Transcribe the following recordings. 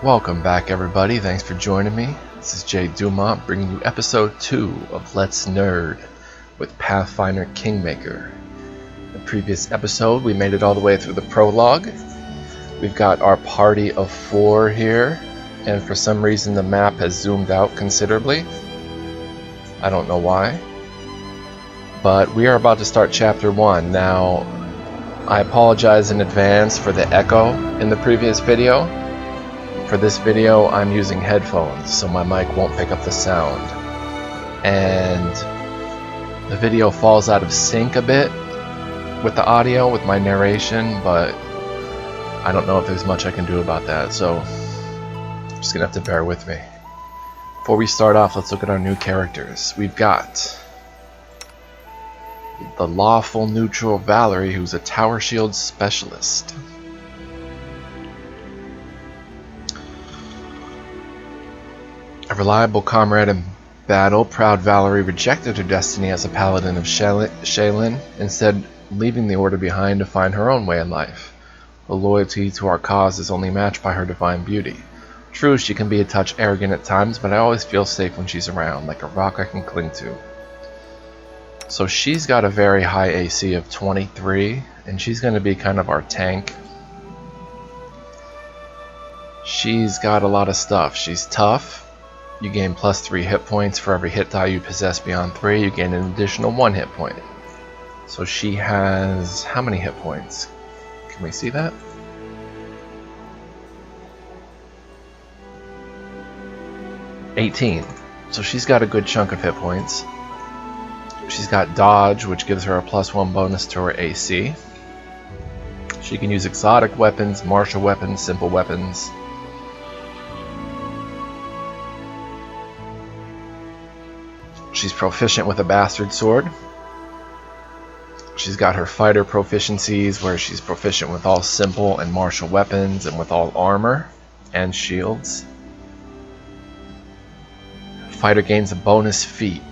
Welcome back, everybody. Thanks for joining me. This is Jay Dumont bringing you episode 2 of Let's Nerd with Pathfinder Kingmaker. In the previous episode, we made it all the way through the prologue. We've got our party of 4 here, and for some reason the map has zoomed out considerably. I don't know why. But we are about to start chapter 1. Now, I apologize in advance for the echo in the previous video. For this video, I'm using headphones, so my mic won't pick up the sound. And the video falls out of sync a bit with the audio, with my narration, but I don't know if there's much I can do about that, so I'm just gonna have to bear with me. Before we start off, let's look at our new characters. We've got the lawful neutral Valerie, who's a tower shield specialist. A reliable comrade in battle, proud Valerie rejected her destiny as a paladin of Shaylin, instead leaving the order behind to find her own way in life. Her loyalty to our cause is only matched by her divine beauty. True, she can be a touch arrogant at times, but I always feel safe when she's around, like a rock I can cling to. So she's got a very high AC of 23, and she's going to be kind of our tank. She's got a lot of stuff. She's tough. You gain plus 3 hit points for every hit die you possess beyond 3. You gain an additional 1 hit point. So she has how many hit points? Can we see that? (18). So she's got a good chunk of hit points. She's got dodge, which gives her a +1 bonus to her AC. She can use exotic weapons, martial weapons, simple weapons. She's proficient with a bastard sword. She's got her fighter proficiencies where she's proficient with all simple and martial weapons and with all armor and shields. Fighter gains a bonus feat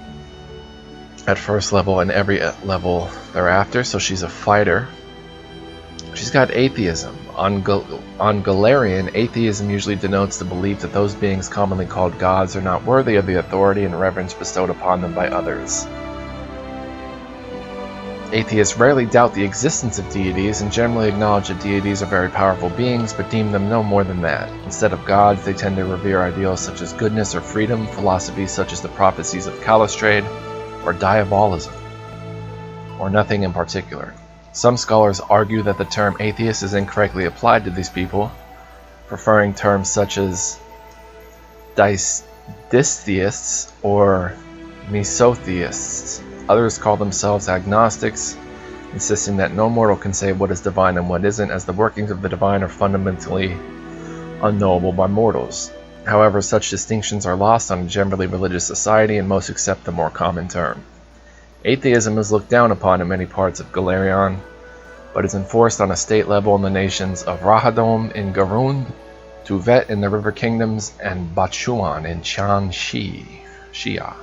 at first level and every level thereafter, so she's a fighter. She's got atheism. On Galarian, atheism usually denotes the belief that those beings commonly called gods are not worthy of the authority and reverence bestowed upon them by others. Atheists rarely doubt the existence of deities and generally acknowledge that deities are very powerful beings, but deem them no more than that. Instead of gods, they tend to revere ideals such as goodness or freedom, philosophies such as the prophecies of Calistrade, or diabolism, or nothing in particular. Some scholars argue that the term atheist is incorrectly applied to these people, preferring terms such as dystheists or mesotheists. Others call themselves agnostics, insisting that no mortal can say what is divine and what isn't, as the workings of the divine are fundamentally unknowable by mortals. However, such distinctions are lost on a generally religious society, and most accept the more common term. Atheism is looked down upon in many parts of Galarian, but is enforced on a state level in the nations of Rahadom in Garund, Tuvet in the River Kingdoms, and Bachuan in Shia.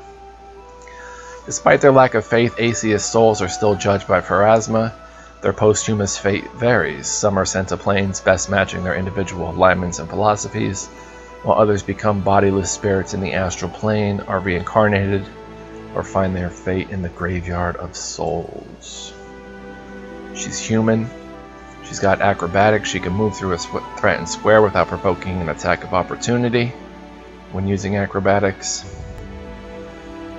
Despite their lack of faith, atheist souls are still judged by Pharasma. Their posthumous fate varies. Some are sent to planes best matching their individual alignments and philosophies, while others become bodiless spirits in the astral plane, are reincarnated, or find their fate in the graveyard of souls. She's human. She's got acrobatics. She can move through a threatened square without provoking an attack of opportunity when using acrobatics.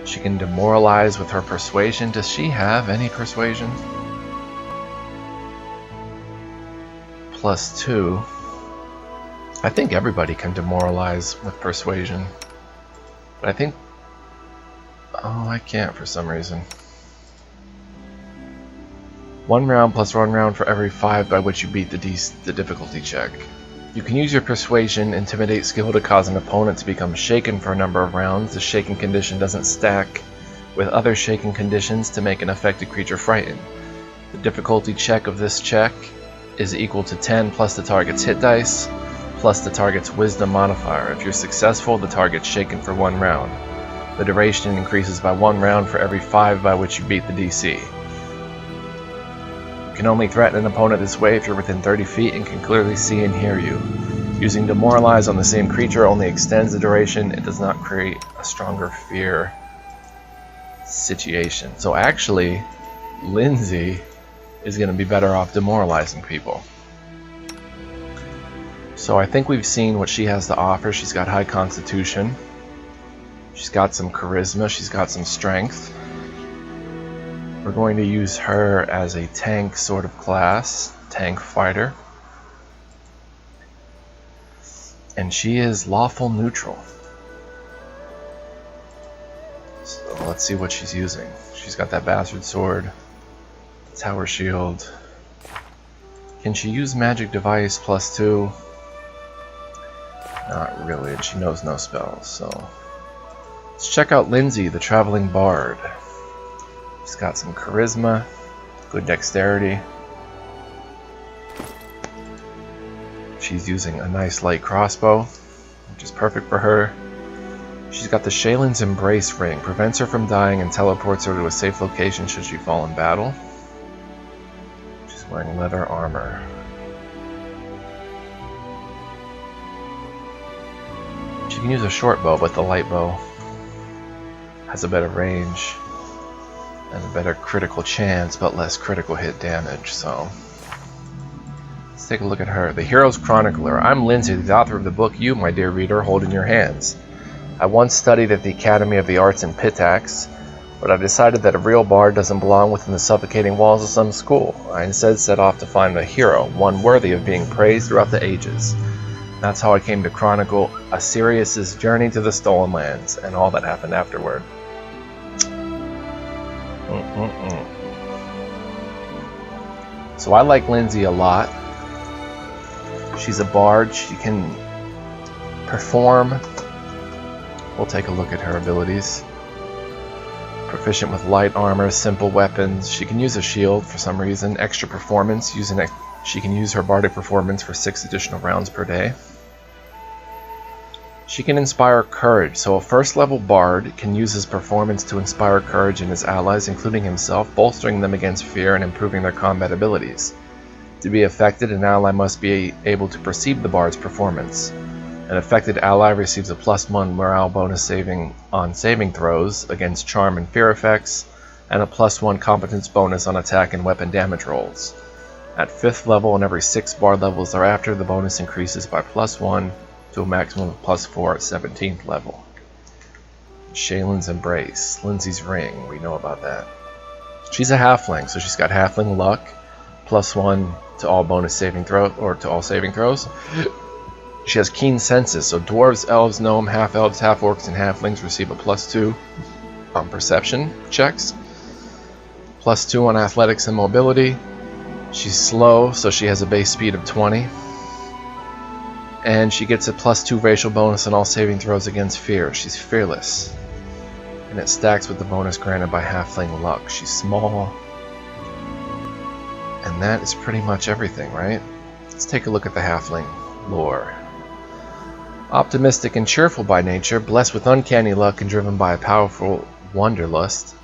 She can demoralize with her persuasion. Does she have any persuasion? +2. I think everybody can demoralize with persuasion. But I think... oh, I can't for some reason. 1 round plus 1 round for every 5 by which you beat the difficulty check. You can use your persuasion intimidate skill to cause an opponent to become shaken for a number of rounds. The shaken condition doesn't stack with other shaken conditions to make an affected creature frightened. The difficulty check of this check is equal to 10 plus the target's hit dice plus the target's wisdom modifier. If you're successful, the target's shaken for 1 round. The duration increases by 1 round for every 5 by which you beat the DC. You can only threaten an opponent this way if you're within 30 feet and can clearly see and hear you. Using Demoralize on the same creature only extends the duration. It does not create a stronger fear situation. So actually, Lindsay is going to be better off demoralizing people. So I think we've seen what she has to offer. She's got high constitution. She's got some charisma. She's got some strength. We're going to use her as a tank sort of class, tank fighter. And she is lawful neutral. So let's see what she's using. She's got that bastard sword, tower shield. Can she use magic device +2? Not really, and she knows no spells, so let's check out Lindsay, the traveling bard. She's got some charisma, good dexterity. She's using a nice light crossbow, which is perfect for her. She's got the Shaylin's Embrace ring, prevents her from dying and teleports her to a safe location should she fall in battle. She's wearing leather armor. She can use a short bow, but the light bow has a better range and a better critical chance, but less critical hit damage, so let's take a look at her. The Hero's Chronicler. I'm Lindsay, the author of the book you, my dear reader, hold in your hands. I once studied at the Academy of the Arts in Pitax, but I decided that a real bard doesn't belong within the suffocating walls of some school. I instead set off to find a hero, one worthy of being praised throughout the ages. That's how I came to chronicle Asirius' journey to the Stolen Lands, and all that happened afterward. So I like Lindsay a lot. She's a bard. She can perform. We'll take a look at her abilities. Proficient with light armor, simple weapons. She can use a shield for some reason. Extra performance. She can use her bardic performance for 6 additional rounds per day. She can inspire courage, so a first level bard can use his performance to inspire courage in his allies, including himself, bolstering them against fear and improving their combat abilities. To be affected, an ally must be able to perceive the bard's performance. An affected ally receives a +1 morale bonus on saving throws against charm and fear effects, and a +1 competence bonus on attack and weapon damage rolls. At 5th level and every 6 bard levels thereafter, the bonus increases by +1 to a maximum of +4 at 17th level. Shaylin's Embrace, Lindsay's Ring, we know about that. She's a halfling, so she's got halfling luck, +1 to all bonus saving throws, or to all saving throws. She has keen senses, so dwarves, elves, gnome, half-elves, half-orcs, and halflings receive a +2 on perception checks, +2 on athletics and mobility. She's slow, so she has a base speed of 20. And she gets a +2 racial bonus on all saving throws against fear. She's fearless. And it stacks with the bonus granted by halfling luck. She's small. And that is pretty much everything, right? Let's take a look at the halfling lore. Optimistic and cheerful by nature, blessed with uncanny luck and driven by a powerful wanderlust,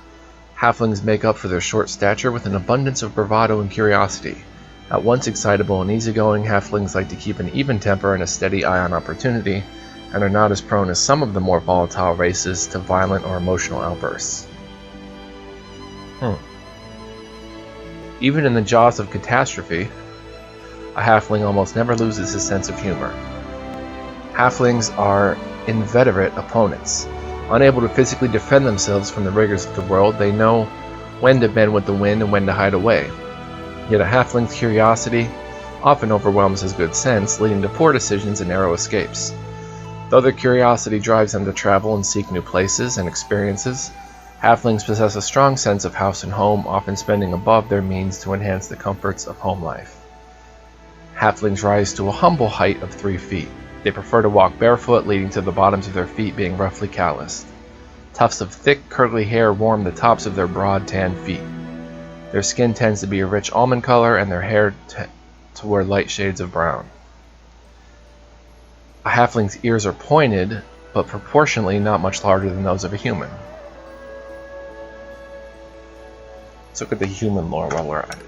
halflings make up for their short stature with an abundance of bravado and curiosity. At once excitable and easygoing, halflings like to keep an even temper and a steady eye on opportunity, and are not as prone as some of the more volatile races to violent or emotional outbursts. Even in the jaws of catastrophe, a halfling almost never loses his sense of humor. Halflings are inveterate opponents. Unable to physically defend themselves from the rigors of the world, they know when to bend with the wind and when to hide away. Yet a halfling's curiosity often overwhelms his good sense, leading to poor decisions and narrow escapes. Though their curiosity drives them to travel and seek new places and experiences, halflings possess a strong sense of house and home, often spending above their means to enhance the comforts of home life. Halflings rise to a humble height of 3 feet. They prefer to walk barefoot, leading to the bottoms of their feet being roughly calloused. Tufts of thick, curly hair warm the tops of their broad, tan feet. Their skin tends to be a rich almond color, and their hair to wear light shades of brown. A halfling's ears are pointed, but proportionally not much larger than those of a human. Let's look at the human lore while we're at it.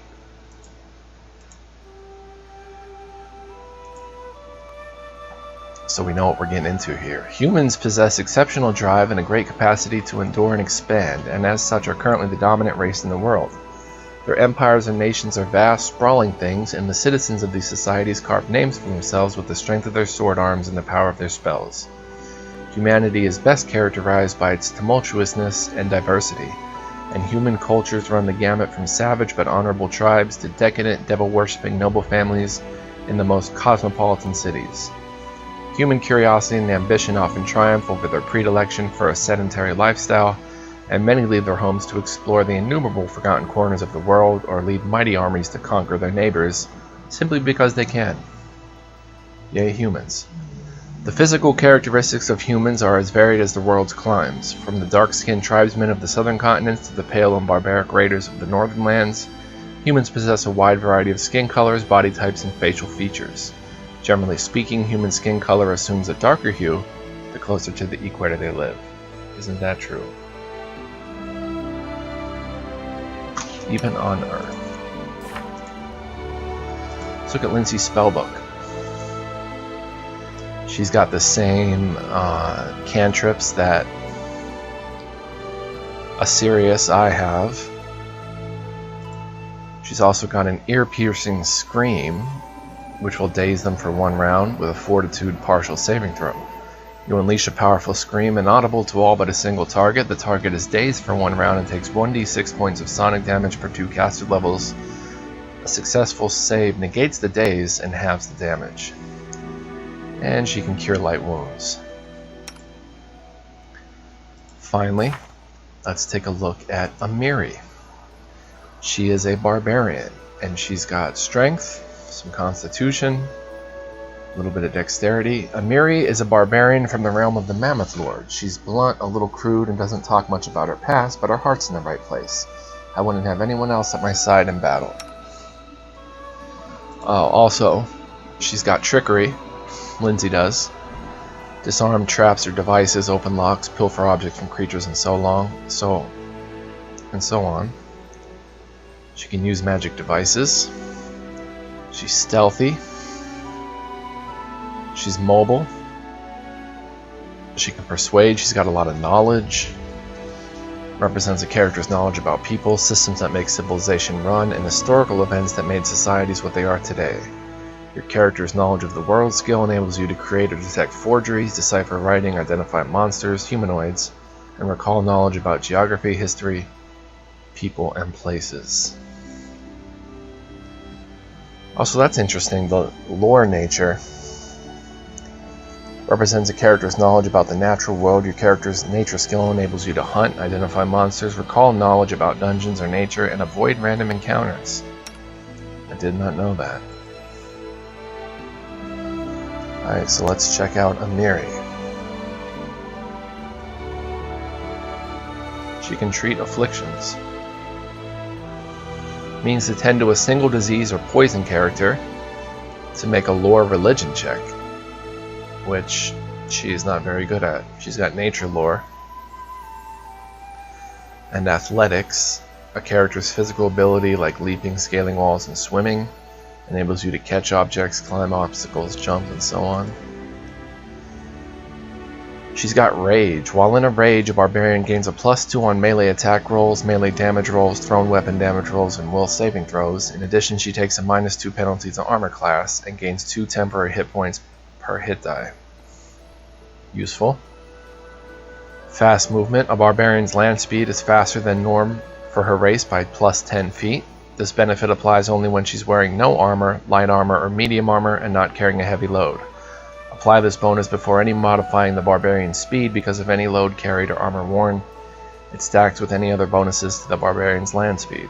so we know what we're getting into here. Humans possess exceptional drive and a great capacity to endure and expand, and as such are currently the dominant race in the world. Their empires and nations are vast, sprawling things, and the citizens of these societies carve names for themselves with the strength of their sword arms and the power of their spells. Humanity is best characterized by its tumultuousness and diversity, and human cultures run the gamut from savage but honorable tribes to decadent, devil-worshipping noble families in the most cosmopolitan cities. Human curiosity and ambition often triumph over their predilection for a sedentary lifestyle, and many leave their homes to explore the innumerable forgotten corners of the world or lead mighty armies to conquer their neighbors simply because they can. Yay, humans. The physical characteristics of humans are as varied as the world's climes, from the dark-skinned tribesmen of the southern continents to the pale and barbaric raiders of the northern lands. Humans possess a wide variety of skin colors, body types, and facial features. Generally speaking, human skin color assumes a darker hue the closer to the equator they live. Isn't that true? Even on Earth. Let's look at Lindsay's spellbook. She's got the same cantrips that Asirius I have. She's also got an ear-piercing scream, which will daze them for 1 round with a fortitude partial saving throw. You unleash a powerful scream inaudible to all but a single target. The target is dazed for 1 round and takes 1d6 points of sonic damage per 2 casted levels. A successful save negates the daze and halves the damage. And she can cure light wounds. Finally, let's take a look at Amiri. She is a barbarian, and she's got strength, some constitution, a little bit of dexterity. Amiri is a barbarian from the realm of the Mammoth Lord. She's blunt, a little crude, and doesn't talk much about her past, but her heart's in the right place. I wouldn't have anyone else at my side in battle. Also, she's got trickery. Lindsay does. Disarm traps or devices, open locks, pilfer objects from creatures, and so on. She can use magic devices. She's stealthy. She's mobile. She can persuade. She's got a lot of knowledge. Represents a character's knowledge about people, systems that make civilization run, and historical events that made societies what they are today. Your character's knowledge of the world skill enables you to create or detect forgeries, decipher writing, identify monsters, humanoids, and recall knowledge about geography, history, people, and places. Also, that's interesting. The lore nature represents a character's knowledge about the natural world. Your character's nature skill enables you to hunt, identify monsters, recall knowledge about dungeons or nature, and avoid random encounters. I did not know that. Alright, so let's check out Amiri. She can treat afflictions. Means to tend to a single disease or poison character to make a lore religion check, which she is not very good at. She's got nature lore and athletics. A character's physical ability like leaping, scaling walls, and swimming enables you to catch objects, climb obstacles, jump, and so on. She's got rage. While in a rage, a barbarian gains a +2 on melee attack rolls, melee damage rolls, thrown weapon damage rolls, and will saving throws. In addition, she takes a -2 penalty to armor class and gains 2 temporary hit points per hit die. Useful. Fast movement. A barbarian's land speed is faster than norm for her race by +10 feet. This benefit applies only when she's wearing no armor, light armor, or medium armor, and not carrying a heavy load. Apply this bonus before any modifying the barbarian's speed because of any load carried or armor worn. It stacks with any other bonuses to the barbarian's land speed.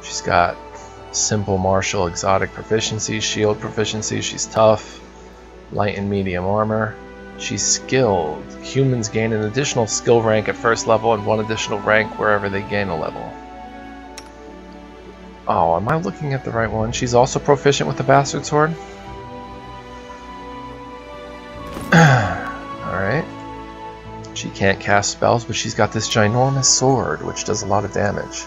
She's got simple martial exotic proficiency, shield proficiency. She's tough, light and medium armor. She's skilled. Humans gain an additional skill rank at first level and 1 additional rank wherever they gain a level. Oh, am I looking at the right one? She's also proficient with the Bastard Sword? Alright. She can't cast spells, but she's got this ginormous sword, which does a lot of damage.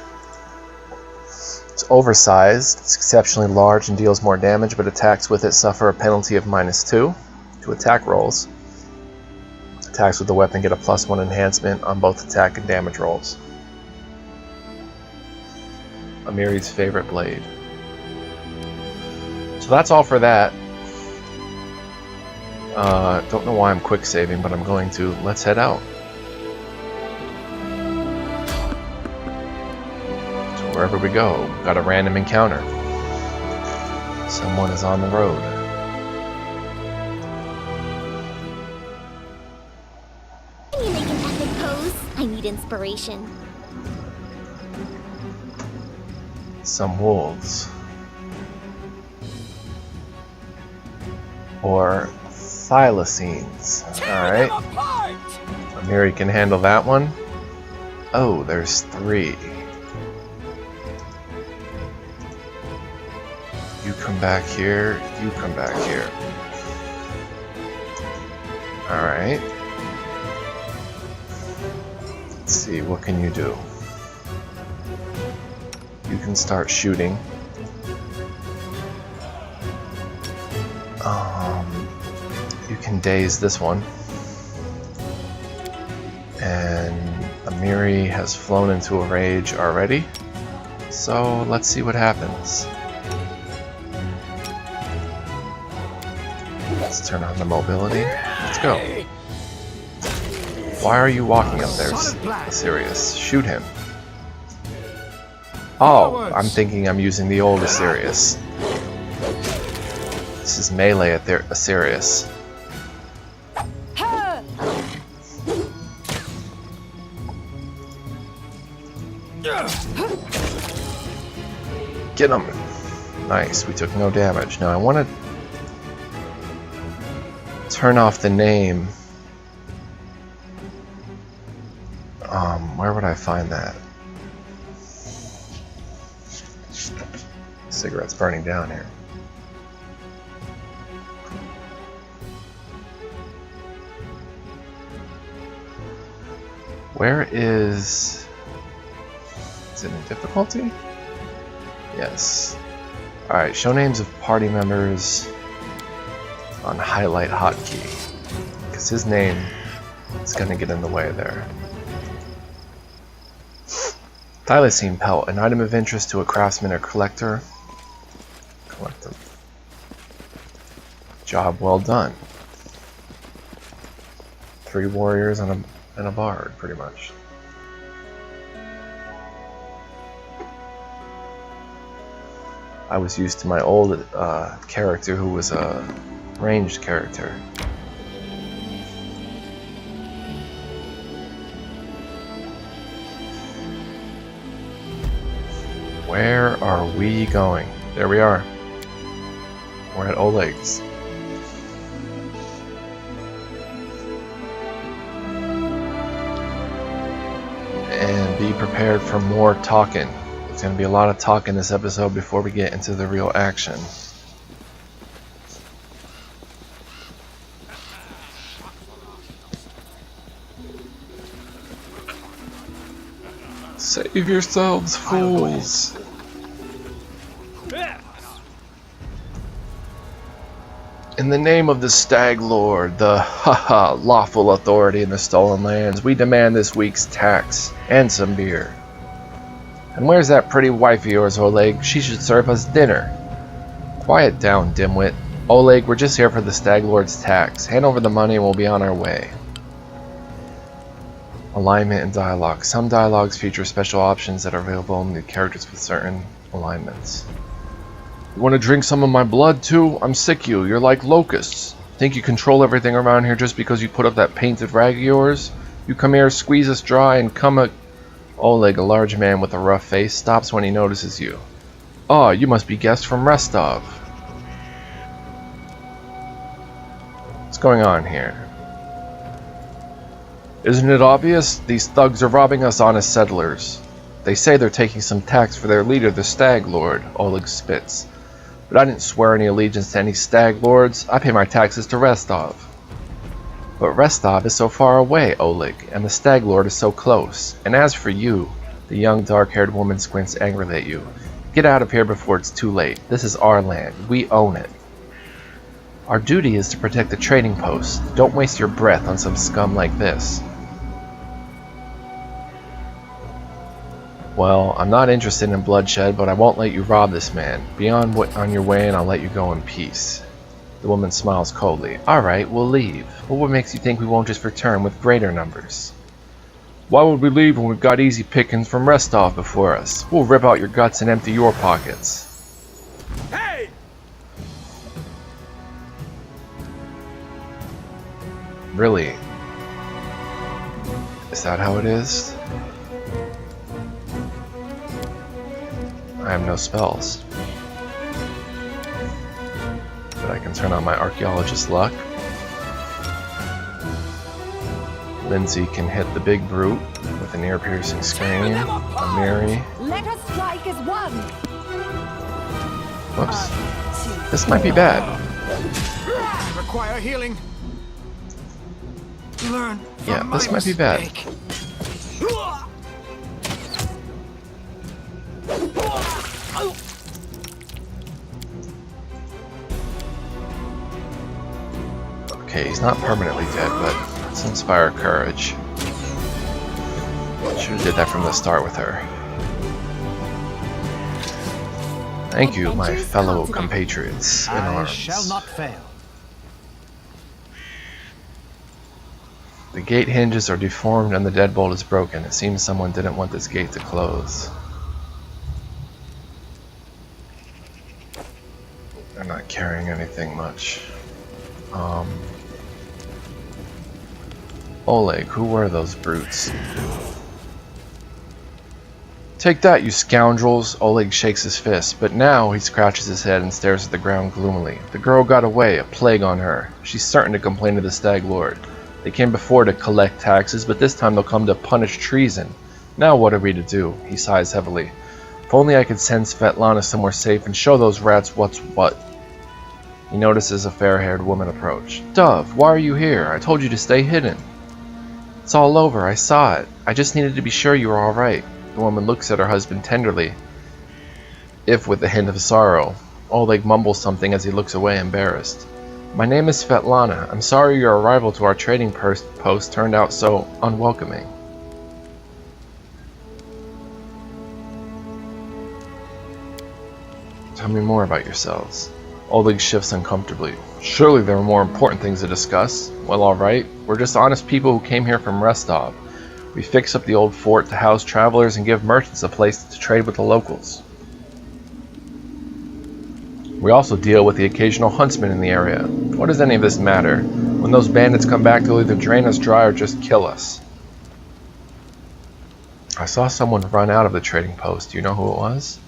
It's It's oversized, it's exceptionally large and deals more damage, but attacks with it suffer a penalty of -2 to attack rolls. Attacks with the weapon get a +1 enhancement on both attack and damage rolls. Amiri's favorite blade. So that's all for that. Don't know why I'm quick saving, but I'm going to. Let's head out. So wherever we go, we've got a random encounter. Someone is on the road. Can you make an epic pose? I need inspiration. Some wolves. Or thylacines. Alright. Amiri can handle that one. Oh, there's 3. You come back here, you come back here. Alright. Let's see, what can you do? You can start shooting. You can daze this one. And Amiri has flown into a rage already. So let's see what happens. Let's turn on the mobility. Let's go. Why are you walking up there, Sirius? Shoot him. Oh, I'm thinking I'm using the old Asirius. This is melee at their Asirius. Get him! Nice, we took no damage. Now I want to turn off the name. Where would I find that? Cigarette's burning down here. Where is it in difficulty? Yes. Alright, show names of party members on highlight hotkey. Because his name is going to get in the way there. Thylacine pelt, an item of interest to a craftsman or collector. Collect them. Job well done. 3 warriors and a bard, pretty much. I was used to my old character who was a ranged character. Where are we going? There we are. We're at Oleg's. And be prepared for more talking. There's going to be a lot of talk in this episode before we get into the real action. Save yourselves, fools! In the name of the Stag Lord, the lawful authority in the stolen lands, we demand this week's tax and some beer. And where's that pretty wife of yours, Oleg? She should serve us dinner. Quiet down, dimwit. Oleg, we're just here for the Stag Lord's tax. Hand over the money and we'll be on our way. Alignment and dialogue. Some dialogues feature special options that are available in the characters with certain alignments. You want to drink some of my blood too? I'm sick of you. You're like locusts. Think you control everything around here just because you put up that painted rag of yours? You come here, squeeze us dry, and come a... Oleg, a large man with a rough face, stops when he notices you. Oh, you must be guests from Rostov. What's going on here? Isn't it obvious? These thugs are robbing us honest settlers. They say they're taking some tax for their leader, the Stag Lord, Oleg spits. But I didn't swear any allegiance to any Stag Lords. I pay my taxes to Rostov. But Rostov is so far away, Oleg, and the Stag Lord is so close. And as for you, the young dark-haired woman squints angrily at you. Get out of here before it's too late. This is our land. We own it. Our duty is to protect the trading post. Don't waste your breath on some scum like this. Well, I'm not interested in bloodshed, but I won't let you rob this man. Be on your way and I'll let you go in peace. The woman smiles coldly. Alright, we'll leave. But what makes you think we won't just return with greater numbers? Why would we leave when we've got easy pickings from Restov before us? We'll rip out your guts and empty your pockets. Hey! Really? Is that how it is? I have no spells. But I can turn on my archaeologist luck. Lindsay can hit the big brute with an ear-piercing scream. Mary. Let us strike as one. Whoops. This might be bad. Require healing. Learn. Yeah, this might be bad. Okay, he's not permanently dead, but let's inspire courage. Should have did that from the start with her. Thank you, my fellow compatriots in arms. I shall not fail. The gate hinges are deformed and the deadbolt is broken. It seems someone didn't want this gate to close. I'm not carrying anything much. Oleg, who were those brutes? Take that, you scoundrels! Oleg shakes his fist, but now he scratches his head and stares at the ground gloomily. The girl got away, a plague on her. She's certain to complain to the Stag Lord. They came before to collect taxes, but this time they'll come to punish treason. Now what are we to do? He sighs heavily. If only I could send Svetlana somewhere safe and show those rats what's what. He notices a fair-haired woman approach. Dove, why are you here? I told you to stay hidden. It's all over, I saw it. I just needed to be sure you were alright. The woman looks at her husband tenderly, if with a hint of sorrow. Oleg mumbles something as he looks away, embarrassed. My name is Svetlana. I'm sorry your arrival to our trading post turned out so unwelcoming. Tell me more about yourselves. Oleg shifts uncomfortably. Surely there are more important things to discuss. Well, alright. We're just honest people who came here from Restov. We fix up the old fort to house travelers and give merchants a place to trade with the locals. We also deal with the occasional huntsman in the area. What does any of this matter? When those bandits come back, they'll either drain us dry or just kill us. I saw someone run out of the trading post. Do you know who it was?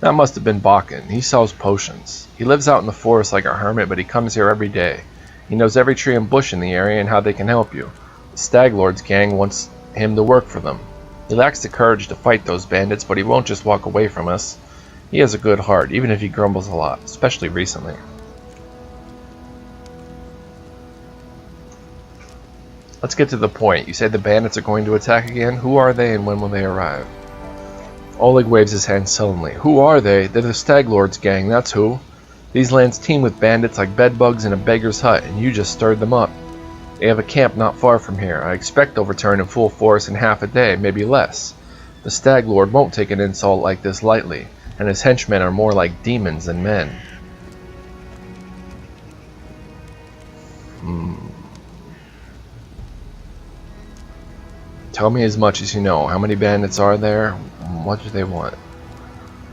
That must have been Bakken. He sells potions. He lives out in the forest like a hermit, but he comes here every day. He knows every tree and bush in the area and how they can help you. The Stag Lord's gang wants him to work for them. He lacks the courage to fight those bandits, but he won't just walk away from us. He has a good heart, even if he grumbles a lot, especially recently. Let's get to the point. You say the bandits are going to attack again? Who are they and when will they arrive? Oleg waves his hand sullenly. Who are they? They're the Stag Lord's gang, that's who. These lands teem with bandits like bedbugs in a beggar's hut, and you just stirred them up. They have a camp not far from here. I expect they'll return in full force in half a day, maybe less. The Stag Lord won't take an insult like this lightly, and his henchmen are more like demons than men. Tell me as much as you know. How many bandits are there? What do they want?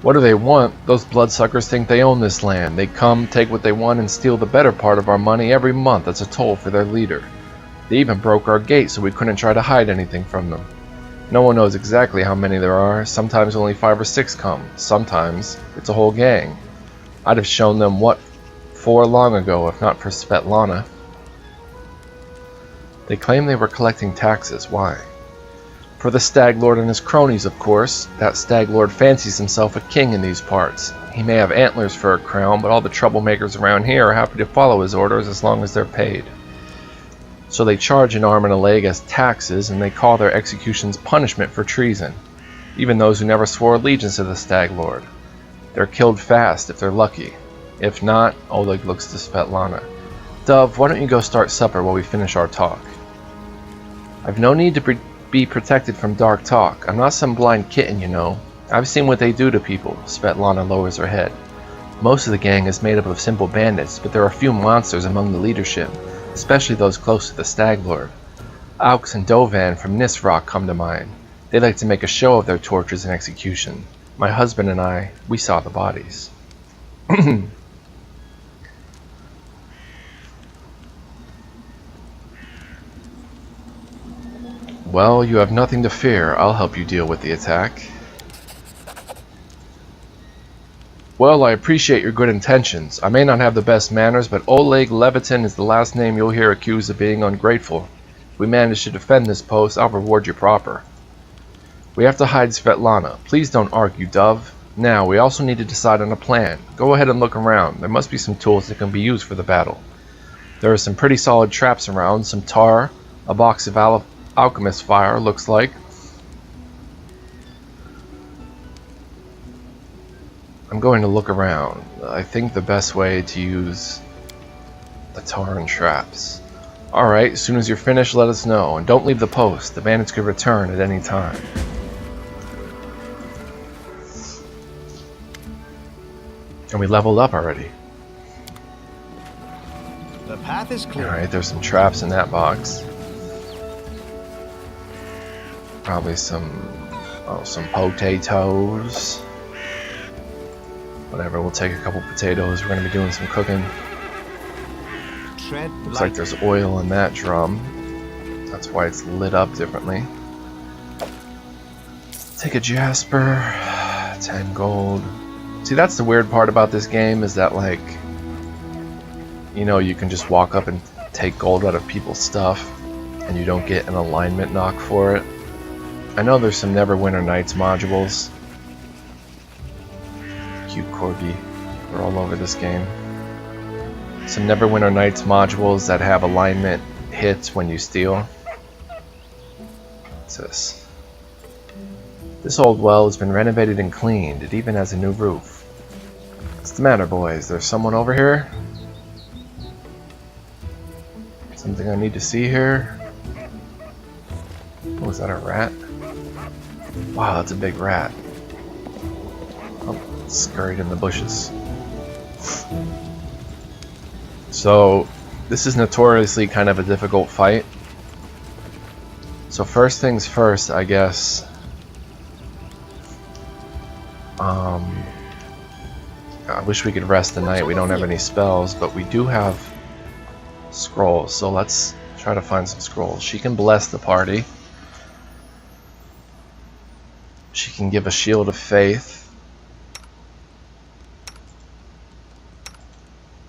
What do they want? Those bloodsuckers think they own this land. They come, take what they want, and steal the better part of our money every month as a toll for their leader. They even broke our gate so we couldn't try to hide anything from them. No one knows exactly how many there are. Sometimes only 5 or 6 come. Sometimes it's a whole gang. I'd have shown them what for long ago, if not for Svetlana. They claim they were collecting taxes. Why? For the Stag Lord and his cronies, of course. That Stag Lord fancies himself a king in these parts. He may have antlers for a crown, but all the troublemakers around here are happy to follow his orders as long as they're paid. So they charge an arm and a leg as taxes, and they call their executions punishment for treason, even those who never swore allegiance to the Stag Lord. They're killed fast if they're lucky. If not, Oleg looks to Svetlana. Dove, why don't you go start supper while we finish our talk? I've no need to be protected from dark talk. I'm not some blind kitten, you know. I've seen what they do to people. Svetlana lowers her head. Most of the gang is made up of simple bandits, but there are a few monsters among the leadership, especially those close to the Stag Lord. Aux and Dovan from Nisrock come to mind. They like to make a show of their tortures and execution. My husband and I, we saw the bodies. Well, you have nothing to fear. I'll help you deal with the attack. Well, I appreciate your good intentions. I may not have the best manners, but Oleg Levitin is the last name you'll hear accused of being ungrateful. If we manage to defend this post, I'll reward you proper. We have to hide Svetlana. Please don't argue, Dove. Now, we also need to decide on a plan. Go ahead and look around. There must be some tools that can be used for the battle. There are some pretty solid traps around, some tar, a box of alchemist fire, looks like. I'm going to look around. I think the best way to use the tar and traps. Alright, as soon as you're finished, let us know. And don't leave the post. The bandits could return at any time. And we leveled up already. The path is clear. Alright, there's some traps in that box. Probably some potatoes. Whatever, we'll take a couple potatoes. We're going to be doing some cooking. Looks like there's oil in that drum. That's why it's lit up differently. Take a jasper. 10 gold. See, that's the weird part about this game, is that, like, you know, you can just walk up and take gold out of people's stuff and you don't get an alignment knock for it. I know there's some Neverwinter Nights modules. Cute corgi. They're all over this game. Some Neverwinter Nights modules that have alignment hits when you steal. What's this? This old well has been renovated and cleaned. It even has a new roof. What's the matter, boys? There's someone over here? Something I need to see here? Oh, is that a rat? Wow, that's a big rat. Oh, it's scurried in the bushes. So, this is notoriously kind of a difficult fight. So first things first, I guess. I wish we could rest tonight. We don't have any spells, but we do have scrolls. So let's try to find some scrolls. She can bless the party. She can give a shield of faith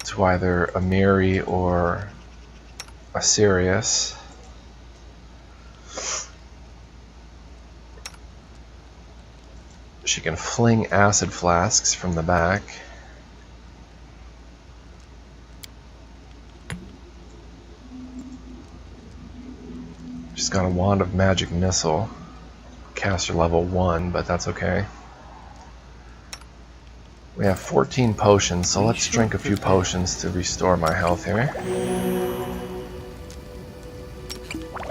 to either a Miri or a Sirius. She can fling acid flasks from the back. She's got a wand of magic missile. Caster level 1, but that's okay. We have 14 potions, so let's drink a few potions to restore my health here.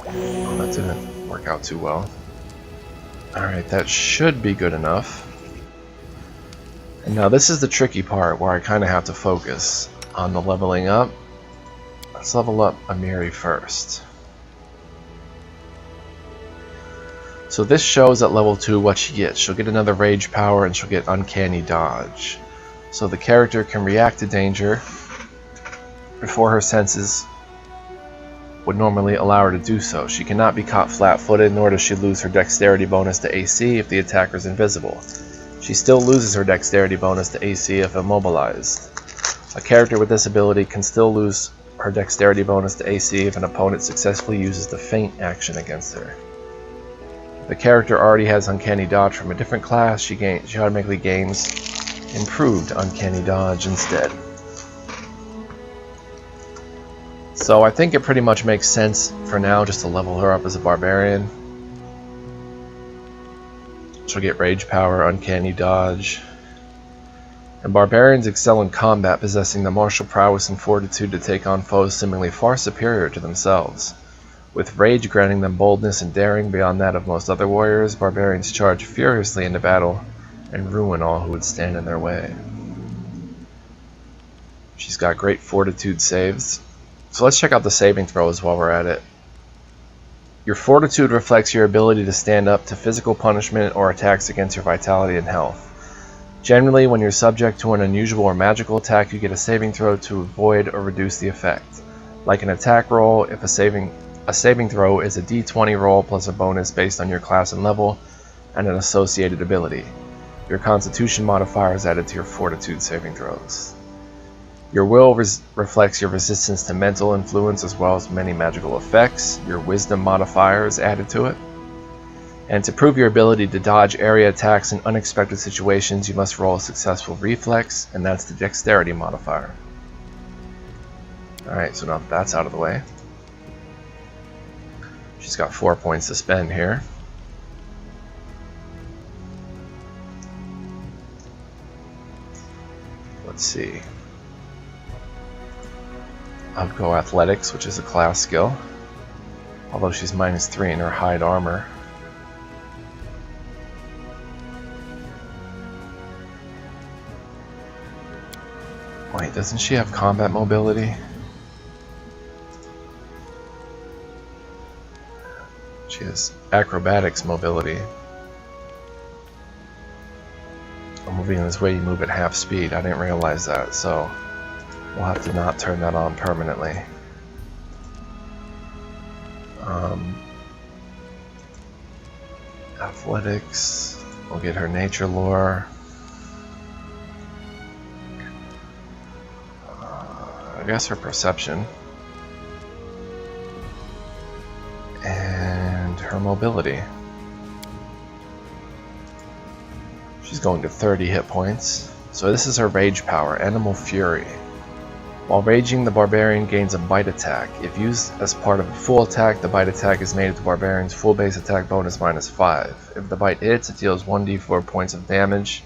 Oh, that didn't work out too well. Alright, that should be good enough. And now this is the tricky part where I kind of have to focus on the leveling up. Let's level up Amiri first. So this shows at level 2 what she gets. She'll get another rage power and she'll get uncanny dodge. So the character can react to danger before her senses would normally allow her to do so. She cannot be caught flat-footed, nor does she lose her dexterity bonus to AC if the attacker is invisible. She still loses her dexterity bonus to AC if immobilized. A character with this ability can still lose her dexterity bonus to AC if an opponent successfully uses the feint action against her. The character already has uncanny dodge from a different class. She automatically gains improved uncanny dodge instead. So I think it pretty much makes sense for now just to level her up as a barbarian. She'll get rage power, uncanny dodge. And barbarians excel in combat, possessing the martial prowess and fortitude to take on foes seemingly far superior to themselves. With rage granting them boldness and daring beyond that of most other warriors, barbarians charge furiously into battle and ruin all who would stand in their way. She's got great fortitude saves. So let's check out the saving throws while we're at it. Your fortitude reflects your ability to stand up to physical punishment or attacks against your vitality and health. Generally, when you're subject to an unusual or magical attack, you get a saving throw to avoid or reduce the effect. Like an attack roll, if a saving throw is a d20 roll plus a bonus based on your class and level and an associated ability. Your constitution modifier is added to your fortitude saving throws. Your will reflects your resistance to mental influence as well as many magical effects. Your wisdom modifier is added to it. And to prove your ability to dodge area attacks in unexpected situations, you must roll a successful reflex, and that's the dexterity modifier. Alright, so now that that's out of the way, she's got 4 points to spend here. Let's see. I'll go athletics, which is a class skill. Although she's -3 in her hide armor. Wait, doesn't she have combat mobility? She has acrobatics mobility. Moving this way, you move at half speed. I didn't realize that, so we'll have to not turn that on permanently. Athletics. We'll get her nature lore. I guess her perception. And her mobility. She's going to 30 hit points. So this is her rage power, Animal Fury. While raging, the barbarian gains a bite attack. If used as part of a full attack, the bite attack is made at the barbarian's full base attack bonus -5. If the bite hits, it deals 1d4 points of damage,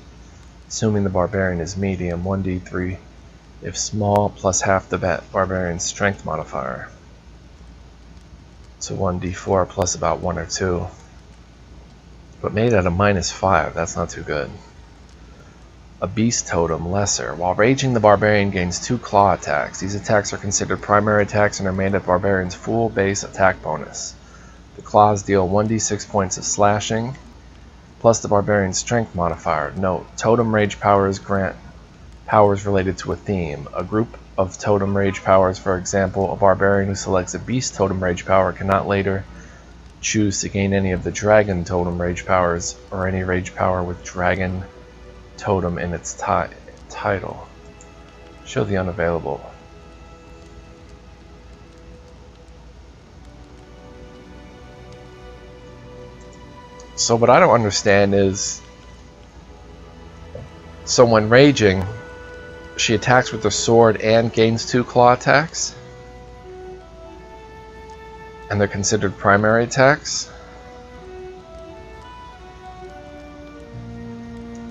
assuming the barbarian is medium, 1d3 if small, plus half the barbarian's strength modifier. So 1d4 plus about 1 or 2. But made at a -5, that's not too good. A beast totem, lesser. While raging, the barbarian gains 2 claw attacks. These attacks are considered primary attacks and are made at barbarian's full base attack bonus. The claws deal 1d6 points of slashing, plus the barbarian's strength modifier. Note, totem rage powers grant powers related to a theme. A group of totem rage powers, for example, a barbarian who selects a beast totem rage power cannot later choose to gain any of the dragon totem rage powers or any rage power with dragon totem in its title. Show the unavailable. So what I don't understand is, so when raging, she attacks with the sword and gains 2 claw attacks? And they're considered primary attacks?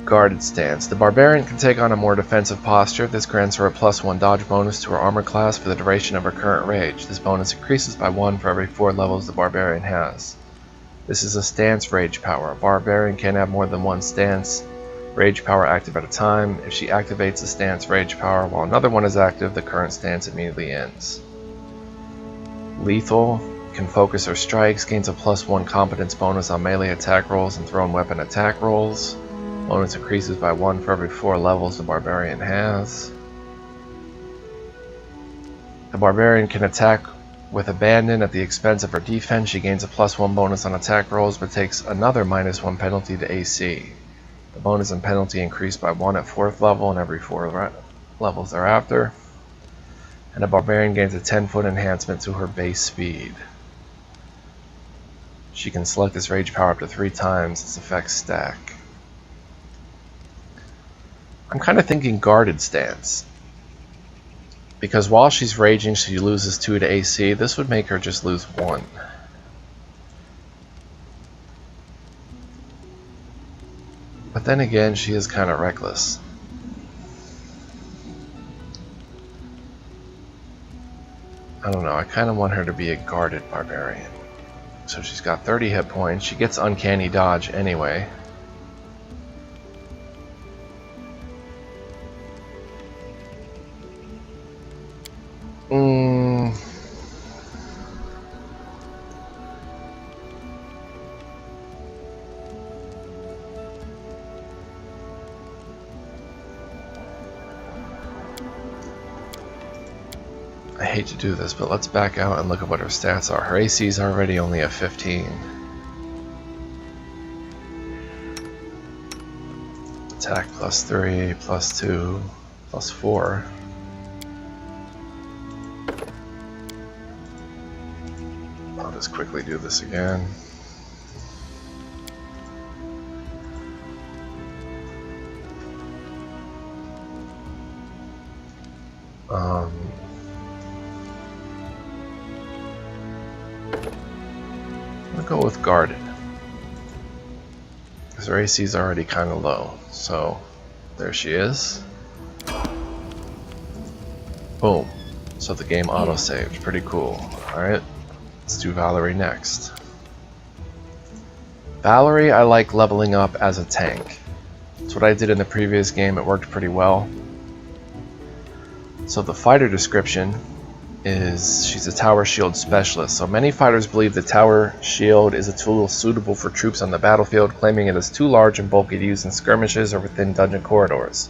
Guarded stance. The barbarian can take on a more defensive posture. This grants her a +1 dodge bonus to her armor class for the duration of her current rage. This bonus increases by 1 for every 4 levels the barbarian has. This is a stance rage power. A barbarian can't have more than 1 stance rage power active at a time. If she activates a stance rage power while another one is active, the current stance immediately ends. Lethal. Can focus her strikes, gains a +1 competence bonus on melee attack rolls and thrown weapon attack rolls. Bonus increases by 1 for every 4 levels the barbarian has. The barbarian can attack with abandon at the expense of her defense. She gains a +1 bonus on attack rolls but takes another -1 penalty to AC. The bonus and penalty increase by 1 at 4th level and every 4 levels thereafter. And a barbarian gains a 10-foot enhancement to her base speed. She can select this rage power up to 3 times. Its effects stack. I'm kind of thinking guarded stance. Because while she's raging, she loses 2 to AC. This would make her just lose 1. But then again, she is kind of reckless. I don't know, I kind of want her to be a guarded barbarian. So she's got 30 hit points. She gets uncanny dodge anyway. I hate to do this, but let's back out and look at what her stats are. Her AC is already only a 15. Attack +3, +2, +4. I'll just quickly do this again. I'll go with guarded, because her AC is already kind of low. So there she is. Boom. So the game auto-saved. Pretty cool. Alright, let's do Valerie next. Valerie I like leveling up as a tank. That's what I did in the previous game. It worked pretty well. So the fighter description is she's a tower shield specialist. So many fighters believe the tower shield is a tool suitable for troops on the battlefield, claiming it is too large and bulky to use in skirmishes or within dungeon corridors.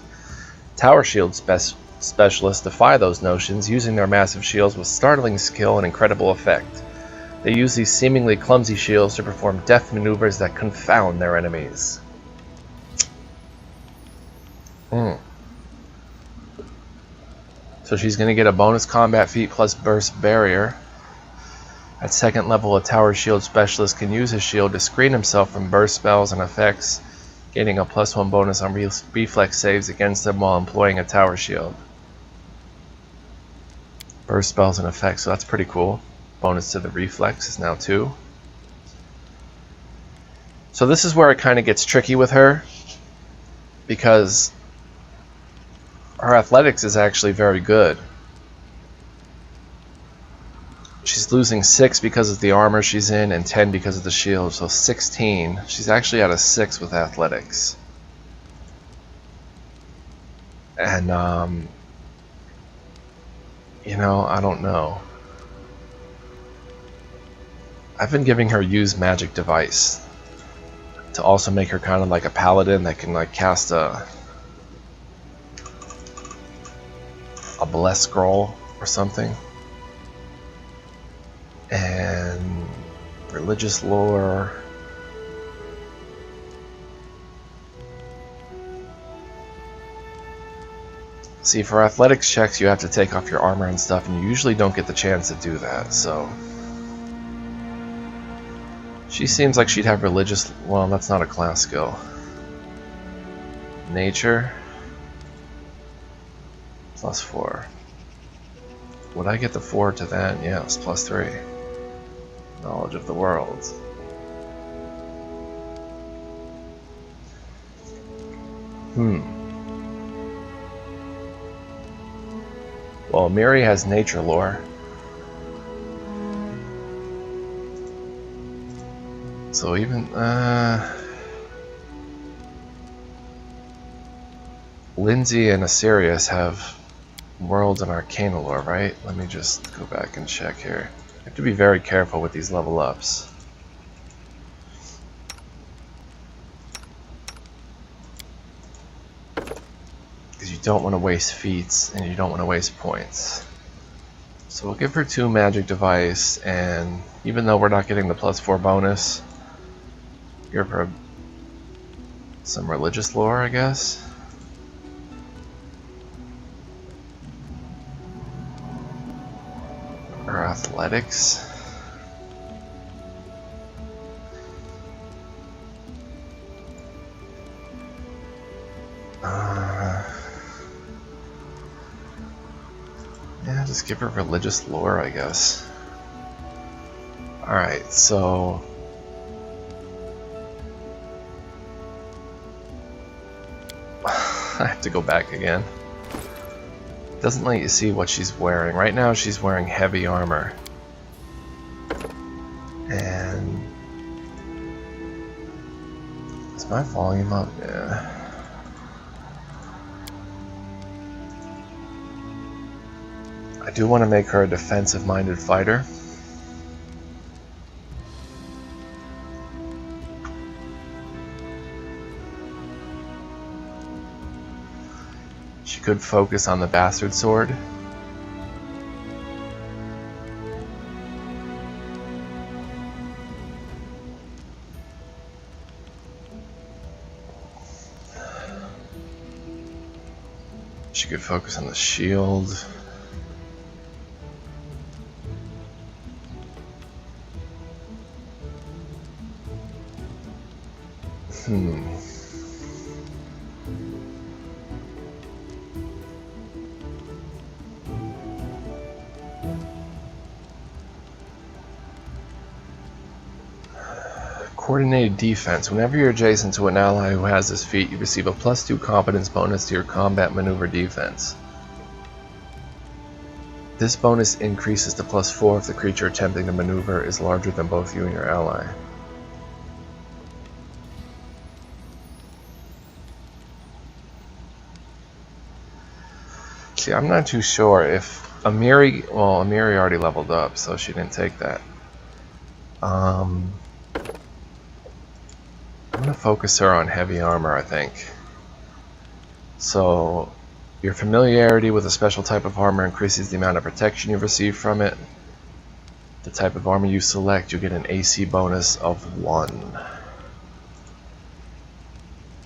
Tower shield specialists defy those notions, using their massive shields with startling skill and incredible effect. They use these seemingly clumsy shields to perform deft maneuvers that confound their enemies. So she's going to get a bonus combat feat plus burst barrier. At second level, a tower shield specialist can use his shield to screen himself from burst spells and effects, gaining a +1 bonus on reflex saves against them while employing a tower shield. Burst spells and effects, so that's pretty cool. Bonus to the reflex is now 2. So this is where it kind of gets tricky with her, because her athletics is actually very good. She's losing 6 because of the armor she's in and 10 because of the shield, so 16. She's actually at a 6 with athletics. And, you know, I don't know. I've been giving her use magic device to also make her kind of like a paladin that can like cast a bless scroll or something. And religious lore. See, for athletics checks you have to take off your armor and stuff, and you usually don't get the chance to do that, so she seems like she'd have religious. Well, that's not a class skill. Nature +4. Would I get the 4 to that? Yeah, it's +3. Knowledge of the world. Well, Miri has nature lore. So even Lindsay and Asirius have worlds and arcana lore, right? Let me just go back and check here. You have to be very careful with these level ups. Because you don't want to waste feats and you don't want to waste points. So we'll give her 2 magic device, and even though we're not getting the +4 bonus, give her some religious lore, I guess. Or athletics. Yeah, just give her religious lore, I guess. Alright, so I have to go back again. Doesn't let you see what she's wearing. Right now she's wearing heavy armor. And is my volume up? Yeah. I do want to make her a defensive-minded fighter. She could focus on the bastard sword. She could focus on the shield. Coordinated defense. Whenever you're adjacent to an ally who has this feat, you receive a +2 competence bonus to your combat maneuver defense. This bonus increases to +4 if the creature attempting to maneuver is larger than both you and your ally. See, I'm not too sure if Amiri, well, Amiri already leveled up, so she didn't take that. I'm going to focus her on heavy armor, I think. So, your familiarity with a special type of armor increases the amount of protection you receive from it. The type of armor you select, you get an AC bonus of 1.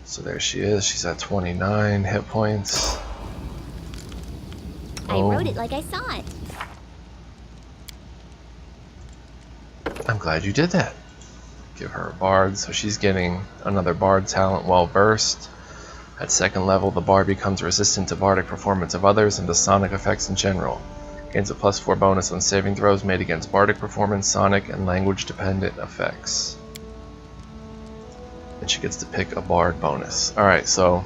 So there she is, she's at 29 hit points. I wrote it like I saw it. I'm glad you did that. Give her a bard, so she's getting another bard talent, well versed. At second level, the bard becomes resistant to bardic performance of others and to sonic effects in general. Gains a +4 bonus on saving throws made against bardic performance, sonic, and language dependent effects. And she gets to pick a bard bonus. Alright, so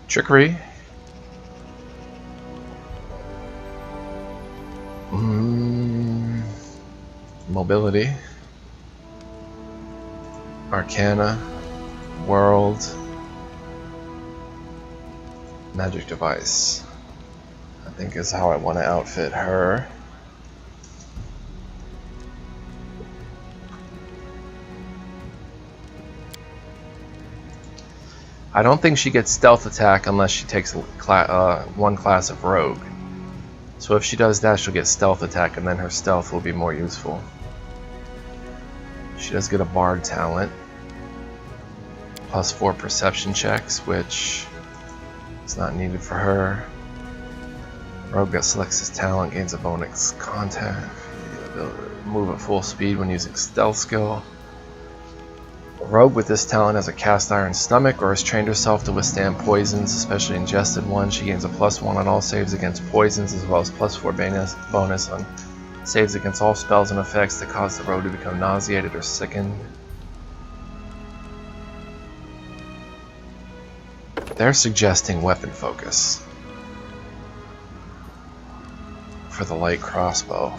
trickery. Mobility. Arcana, World, Magic Device, I think is how I want to outfit her. I don't think she gets stealth attack unless she takes one class of rogue. So if she does that, she'll get stealth attack, and then her stealth will be more useful. She does get a bard talent. +4 perception checks, which is not needed for her. Rogue that selects his talent gains a bonus contact. Move at full speed when using stealth skill. A rogue with this talent has a cast iron stomach or has trained herself to withstand poisons, especially ingested ones. She gains a +1 on all saves against poisons, as well as +4 bonus on saves against all spells and effects that cause the rogue to become nauseated or sickened. They're suggesting weapon focus for the light crossbow.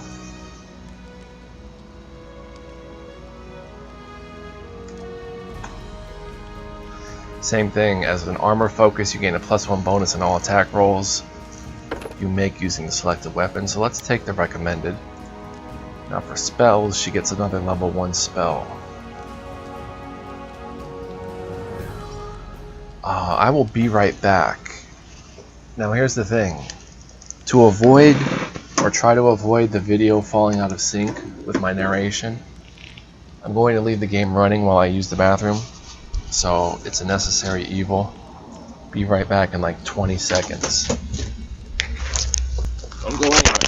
Same thing, as an armor focus, you gain a +1 bonus on all attack rolls you make using the selected weapon. So let's take the recommended. Now for spells, she gets another level 1 spell. I will be right back. Now here's the thing. To avoid, or try to avoid the video falling out of sync with my narration, I'm going to leave the game running while I use the bathroom. So it's a necessary evil. Be right back in like 20 seconds. Don't go anywhere.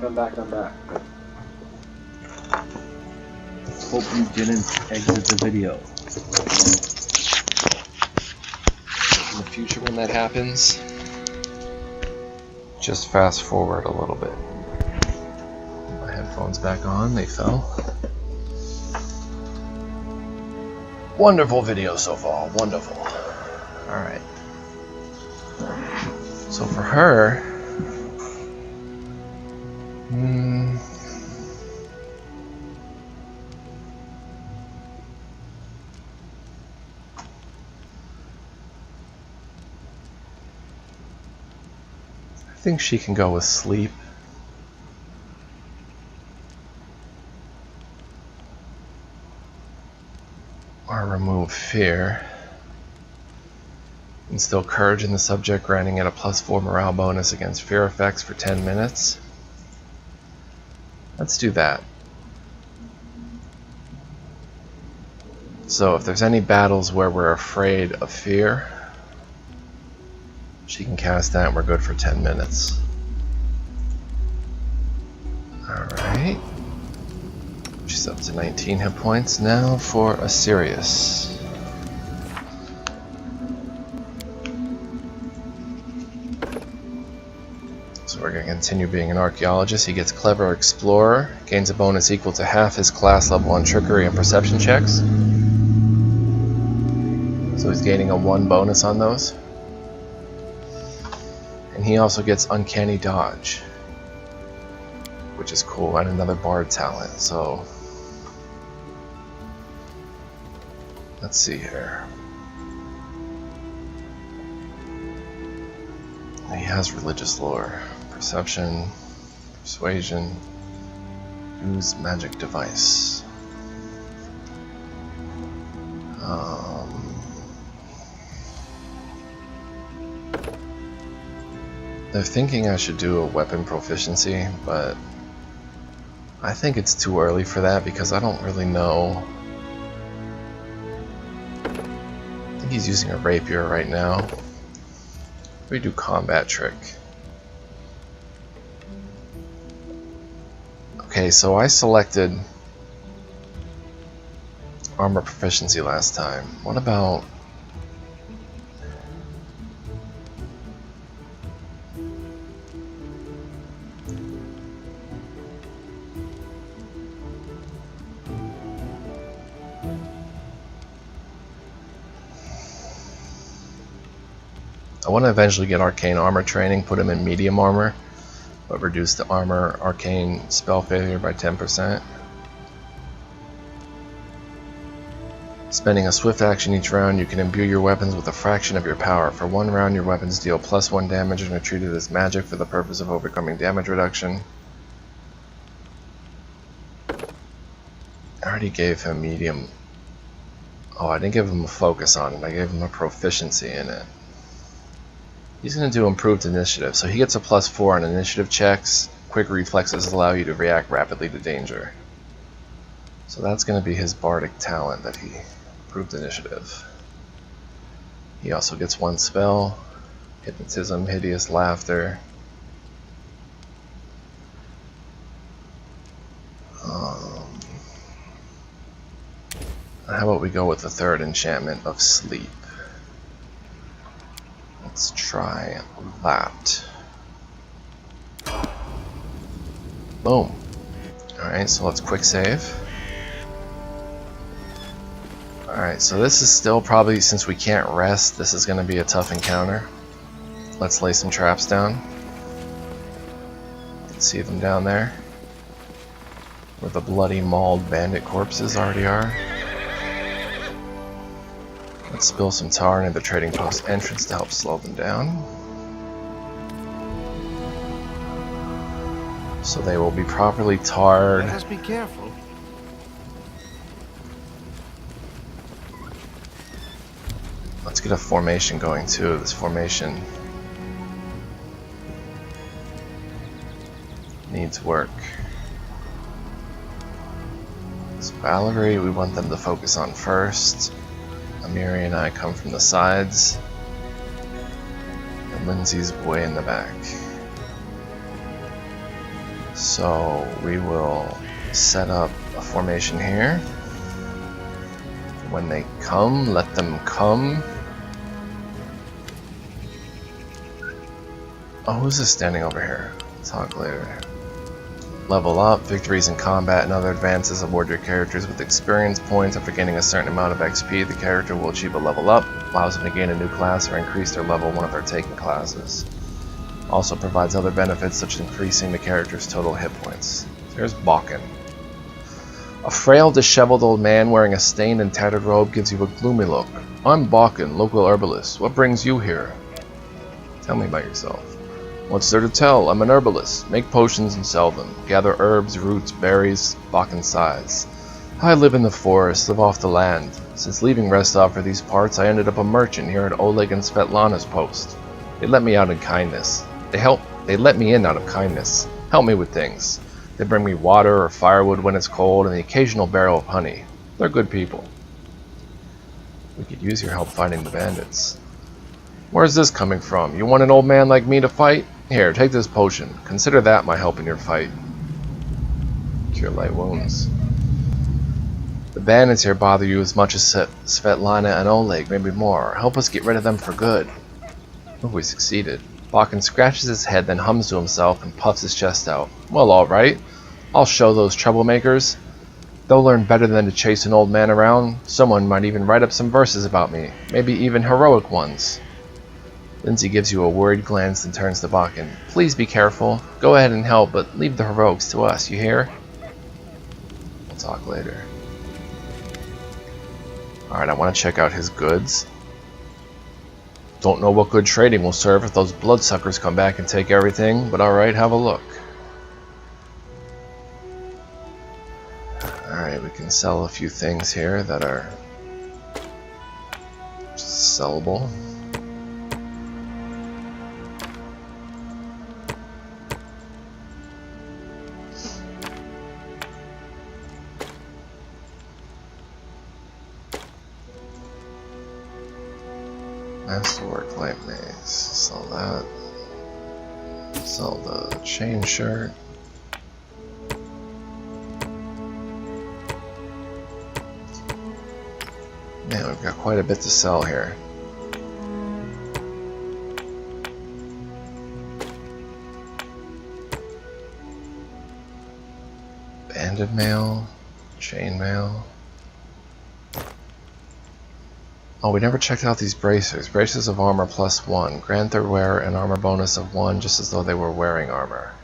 I'm back. Hope you didn't exit the video. In the future when that happens, just fast forward a little bit. My headphones back on, they fell. Wonderful video so far, wonderful. Alright. So for her, I think she can go with sleep. Or remove fear. Instill courage in the subject, granting it a +4 morale bonus against fear effects for 10 minutes. Let's do that. So if there's any battles where we're afraid of fear, she can cast that and we're good for 10 minutes. Alright. She's up to 19 hit points. Now for Asirius. So we're going to continue being an archaeologist. He gets Clever Explorer, gains a bonus equal to half his class level on trickery and perception checks. So he's gaining a 1 bonus on those. And he also gets Uncanny Dodge, which is cool, and another Bard talent. So let's see here. He has religious lore, perception, persuasion, use magic device. They're thinking I should do a weapon proficiency, but I think it's too early for that because I don't really know. I think he's using a rapier right now. We do combat trick. Okay, so I selected armor proficiency last time. What about I want to eventually get arcane armor training, put him in medium armor, but reduce the armor arcane spell failure by 10%. Spending a swift action each round, you can imbue your weapons with a fraction of your power. For 1 round, your weapons deal +1 damage and are treated as magic for the purpose of overcoming damage reduction. I already gave him medium. Oh, I didn't give him a focus on it. I gave him a proficiency in it. He's going to do improved initiative, so he gets a +4 on initiative checks. Quick reflexes allow you to react rapidly to danger. So that's going to be his bardic talent that he improved initiative. He also gets 1 spell, hypnotism, hideous laughter. How about we go with the 3rd enchantment of sleep? Let's try that. Boom. Alright, so let's quick save. Alright, so this is still probably, since we can't rest, this is going to be a tough encounter. Let's lay some traps down. You can see them down there, where the bloody mauled bandit corpses already are. Let's spill some tar into the trading post entrance to help slow them down. So they will be properly tarred. Let us be careful. Let's get a formation going too. This formation needs work. So Valerie, we want them to focus on first. Amiri and I come from the sides, and Lindsay's way in the back. So we will set up a formation here. When they come, let them come. Oh, who's this standing over here? Talk later. Level up, victories in combat and other advances award your characters with experience points. After gaining a certain amount of XP, the character will achieve a level up, allows them to gain a new class or increase their level one of their taken classes. Also provides other benefits such as increasing the character's total hit points. There's Bakken. A frail, disheveled old man wearing a stained and tattered robe gives you a gloomy look. I'm Bakken, local herbalist. What brings you here? Tell me about yourself. What's there to tell? I'm an herbalist. Make potions and sell them. Gather herbs, roots, berries. Bakken sighs. I live in the forest, live off the land. Since leaving Restov for these parts, I ended up a merchant here at Oleg and Svetlana's post. They let me out in kindness. They let me in out of kindness. Help me with things. They bring me water or firewood when it's cold and the occasional barrel of honey. They're good people. We could use your help fighting the bandits. Where's this coming from? You want an old man like me to fight? Here, take this potion. Consider that my help in your fight. Cure light wounds. The bandits here bother you as much as Svetlana and Oleg, maybe more. Help us get rid of them for good. Oh, we succeeded. Bakken scratches his head, then hums to himself and puffs his chest out. Well, alright. I'll show those troublemakers. They'll learn better than to chase an old man around. Someone might even write up some verses about me. Maybe even heroic ones. Lindsay gives you a worried glance and turns to Bakken. Please be careful. Go ahead and help, but leave the heroics to us, you hear? We'll talk later. Alright, I want to check out his goods. Don't know what good trading will serve if those bloodsuckers come back and take everything, but alright, have a look. Alright, we can sell a few things here that are sellable. Masterwork light maze. Sell that. Sell the chain shirt. Man, we've got quite a bit to sell here. Banded mail, chain mail. Oh, we never checked out these bracers. Bracers of armor +1. Grant their wearer an armor bonus of 1 just as though they were wearing armor.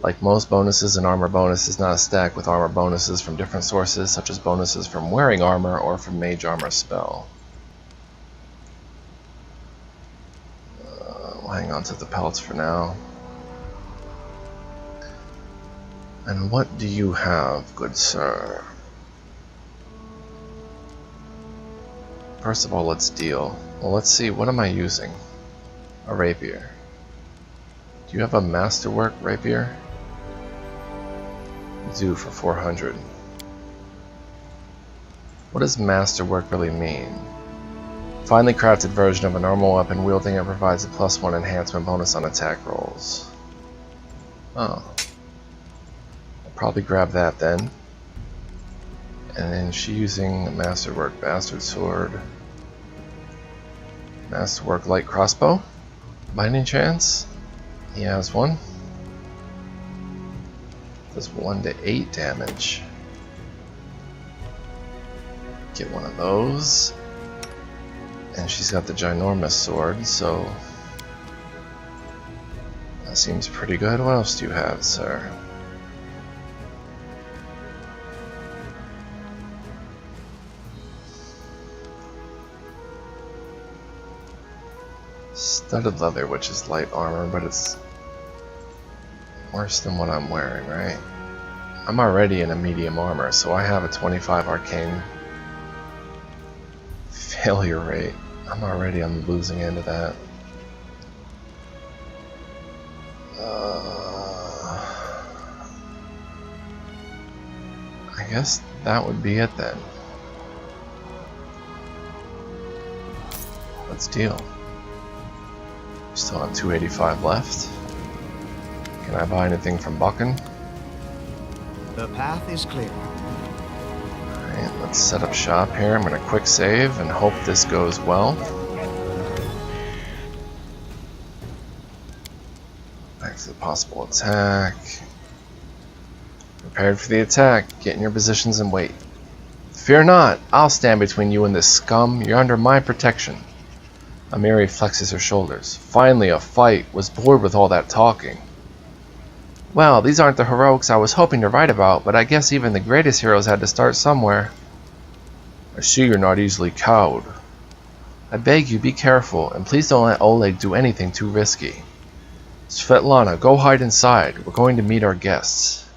Like most bonuses, an armor bonus is not stacked with armor bonuses from different sources, such as bonuses from wearing armor or from mage armor spell. We'll hang on to the pelts for now. And what do you have, good sir? First of all, let's deal. Well, let's see, what am I using? A rapier. Do you have a masterwork rapier? You do for 400. What does masterwork really mean? Finely crafted version of a normal weapon, wielding it provides a +1 enhancement bonus on attack rolls. Oh. I'll probably grab that then. And then she's using a masterwork bastard sword. Masterwork light crossbow? By any chance? He has one. Does 1 to 8 damage. Get one of those. And she's got the ginormous sword, so that seems pretty good. What else do you have, sir? Studded leather, which is light armor, but it's worse than what I'm wearing, right? I'm already in a medium armor, so I have a 25 arcane failure rate. I'm already on the losing end of that. I guess that would be it then. Let's deal. We still have 285 left. Can Can I buy anything from Buckin? The path is clear. Alright, let's set up shop here. I'm gonna quick save and hope this goes well. Back to the possible attack. Prepared for the attack. Get in your positions and wait. Fear not, I'll stand between you and this scum. You're under my protection. Amiri flexes her shoulders. Finally a fight. Was bored with all that talking. Well, these aren't the heroics I was hoping to write about, but I guess even the greatest heroes had to start somewhere. I see you're not easily cowed. I beg you, be careful, and please don't let Oleg do anything too risky. Svetlana, go hide inside. We're going to meet our guests.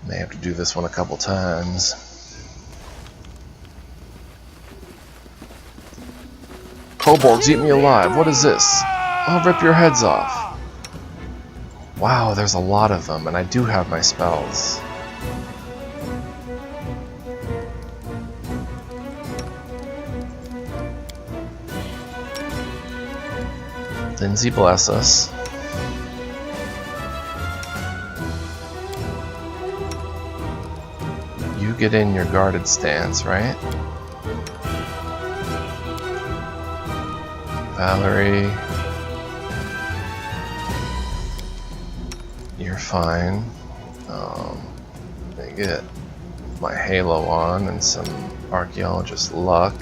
May have to do this one a couple times. Kobolds eat me alive. What is this? I'll rip your heads off. Wow, there's a lot of them, and I do have my spells. Lindsay, bless us. You get in your guarded stance, right? Valerie, you're fine. Let me get my halo on and some archaeologist luck.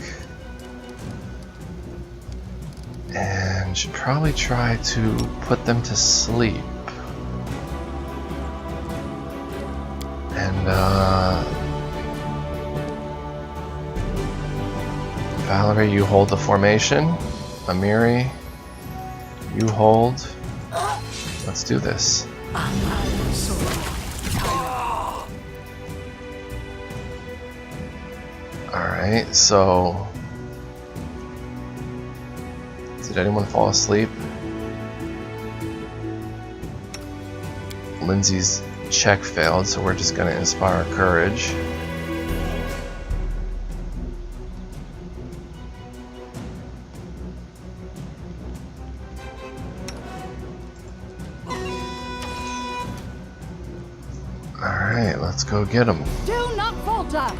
And should probably try to put them to sleep. And Valerie, you hold the formation. Amiri, you hold. Let's do this. Alright, so did anyone fall asleep? Lindsay's check failed, so we're just gonna inspire courage. Alright, let's go get him. Do not falter!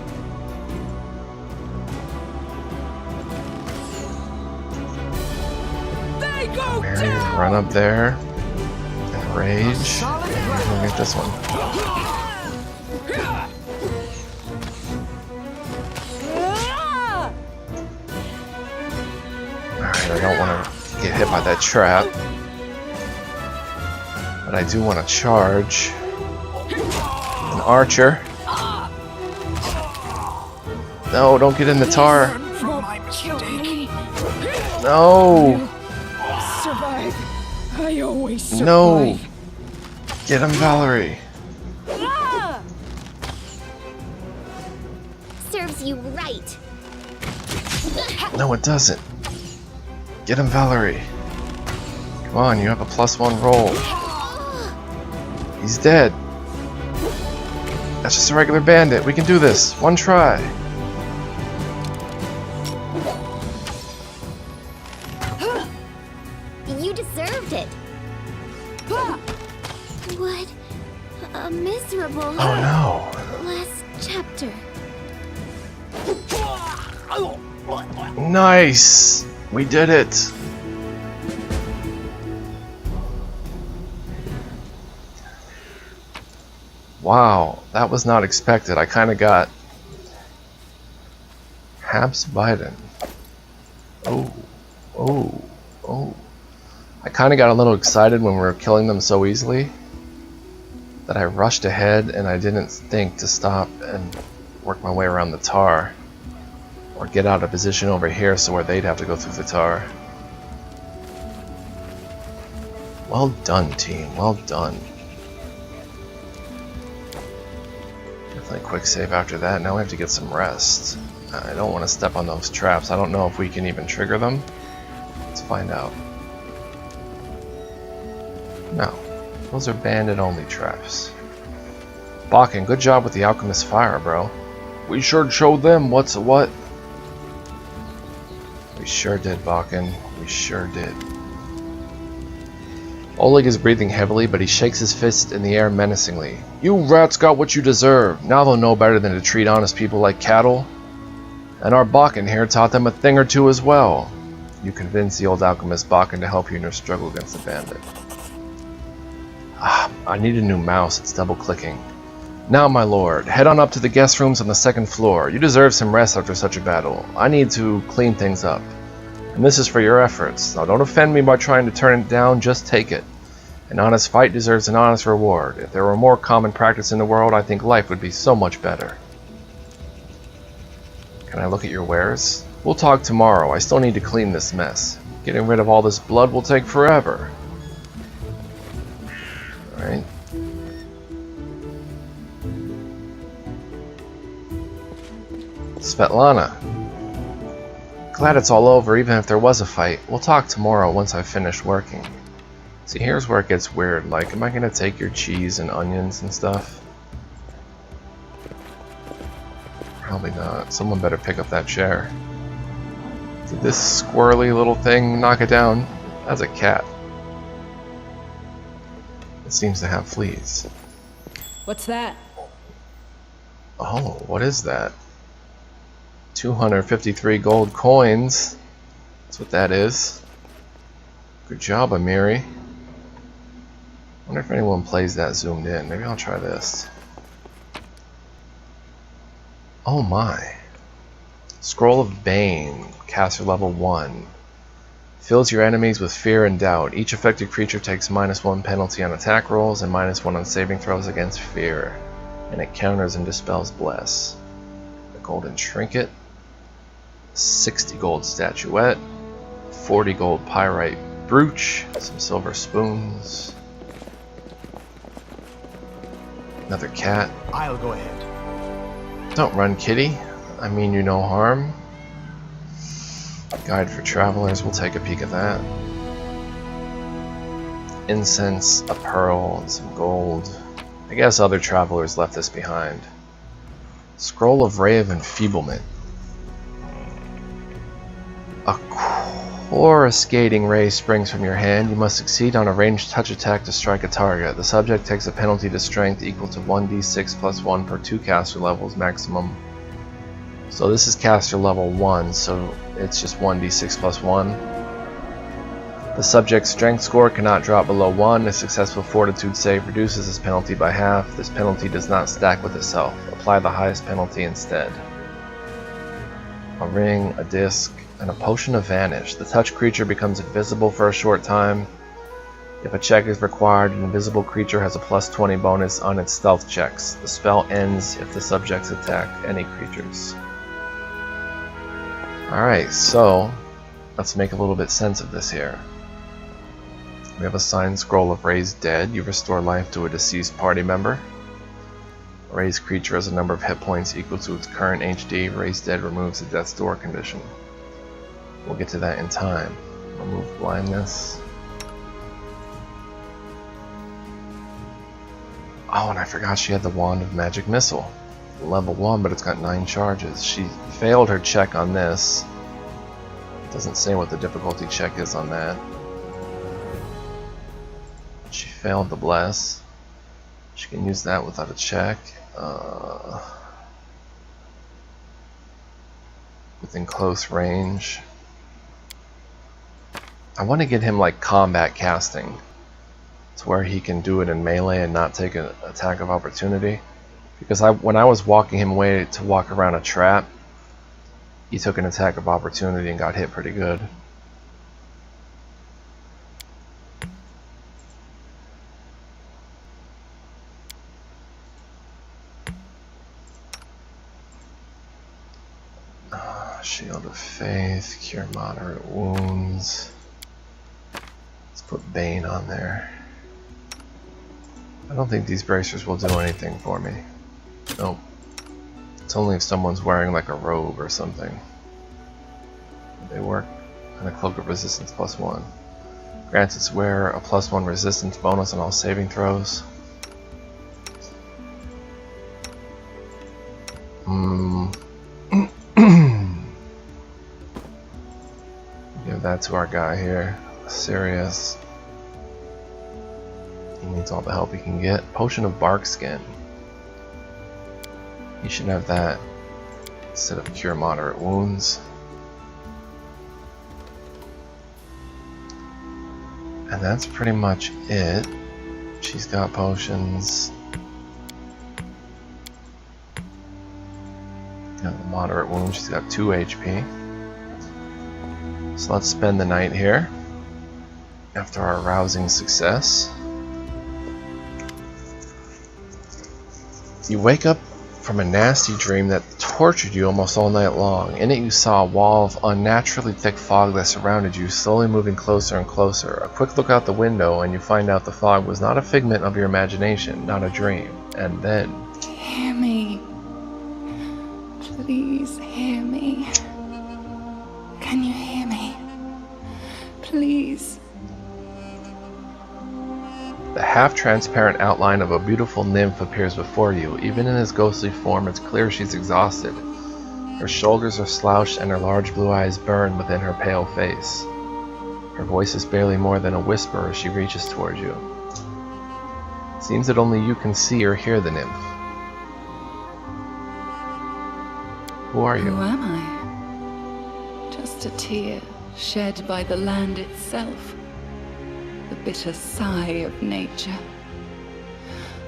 They go Mary, down! run up there and rage. And we're gonna get this one. Alright, I don't want to get hit by that trap. But I do want to charge. An archer. No, don't get in the tar. No! Survive. I always survive. No! Get him, Valerie. Serves you right. No, it doesn't. Get him, Valerie. Come on, you have a +1 roll. He's dead. That's just a regular bandit. We can do this. One try. You deserved it. What a miserable Oh last chapter. no. Nice. We did it. Wow, that was not expected. I kind of got Habs Biden. Oh. I kind of got a little excited when we were killing them so easily that I rushed ahead and I didn't think to stop and work my way around the tar or get out of position over here so where they'd have to go through the tar. Well done, team. Well done. Definitely quick save after that. Now we have to get some rest. I don't want to step on those traps. I don't know if we can even trigger them. Let's find out. No. Those are bandit-only traps. Bakken, good job with the alchemist fire, bro. We sure showed them what's a what. We sure did, Bakken. We sure did. Oleg is breathing heavily, but he shakes his fist in the air menacingly. You rats got what you deserve. Now they'll know better than to treat honest people like cattle. And our Bakken here taught them a thing or two as well. You convince the old alchemist Bakken to help you in your struggle against the bandit. I need a new mouse. It's double clicking. Now, my lord, head on up to the guest rooms on the 2nd floor. You deserve some rest after such a battle. I need to clean things up. And this is for your efforts. Now don't offend me by trying to turn it down, just take it. An honest fight deserves an honest reward. If there were more common practice in the world, I think life would be so much better. Can I look at your wares? We'll talk tomorrow. I still need to clean this mess. Getting rid of all this blood will take forever. Alright. Svetlana. Glad it's all over, even if there was a fight. We'll talk tomorrow once I've finished working. See, here's where it gets weird. Like, am I gonna take your cheese and onions and stuff? Probably not. Someone better pick up that chair. Did this squirrely little thing knock it down? That's a cat. It seems to have fleas. What's that? Oh, what is that? 253 gold coins. That's what that is. Good job, Amiri. I wonder if anyone plays that zoomed in. Maybe I'll try this. Oh my. Scroll of Bane. Caster level 1. Fills your enemies with fear and doubt. Each affected creature takes -1 penalty on attack rolls and -1 on saving throws against fear. And it counters and dispels bless. A golden trinket. 60 gold statuette, 40 gold pyrite brooch, some silver spoons, another cat. I'll go ahead. Don't run, kitty. I mean you no harm. Guide for travelers, we'll take a peek at that. Incense, a pearl, and some gold. I guess other travelers left this behind. Scroll of Ray of Enfeeblement. A coruscating ray springs from your hand. You must succeed on a ranged touch attack to strike a target. The subject takes a penalty to strength equal to 1d6 + 1 per 2 caster levels maximum. So this is caster level 1, so it's just 1d6 + 1. The subject's strength score cannot drop below 1. A successful fortitude save reduces this penalty by half. This penalty does not stack with itself. Apply the highest penalty instead. A ring, a disc, and a potion of vanish. The touched creature becomes invisible for a short time. If a check is required, an invisible creature has a +20 bonus on its stealth checks. The spell ends if the subjects attack any creatures. Alright, so let's make a little bit sense of this here. We have a signed scroll of Raise Dead. You restore life to a deceased party member. A raised creature has a number of hit points equal to its current HD. Raise Dead removes the death's door condition. We'll get to that in time. Remove blindness. Oh, and I forgot she had the Wand of Magic Missile. Level 1, but it's got 9 charges. She failed her check on this. Doesn't say what the difficulty check is on that. She failed the Bless. She can use that without a check. Within close range. I want to get him like combat casting, to where he can do it in melee and not take an attack of opportunity. Because when I was walking him away to walk around a trap, he took an attack of opportunity and got hit pretty good. Shield of Faith, cure moderate wounds. Let's put Bane on there. I don't think these bracers will do anything for me. Nope. It's only if someone's wearing like a robe or something. They work. And a Cloak of Resistance +1. Grants its wearer a +1 resistance bonus on all saving throws. Give that to our guy here. Sirius. needs all the help he can get. Potion of bark skin. He should have that instead of cure moderate wounds. And that's pretty much it. She's got potions. Got a moderate wound. She's got 2 HP. So let's spend the night here after our rousing success. You wake up from a nasty dream that tortured you almost all night long. In it you saw a wall of unnaturally thick fog that surrounded you, slowly moving closer and closer. A quick look out the window and you find out the fog was not a figment of your imagination, not a dream. And then... Hear me. Please hear me. Can you hear me? Please. The half-transparent outline of a beautiful nymph appears before you. Even in his ghostly form, it's clear she's exhausted. Her shoulders are slouched and her large blue eyes burn within her pale face. Her voice is barely more than a whisper as she reaches towards you. It seems that only you can see or hear the nymph. Who are you? Who am I? Just a tear shed by the land itself. The bitter sigh of nature.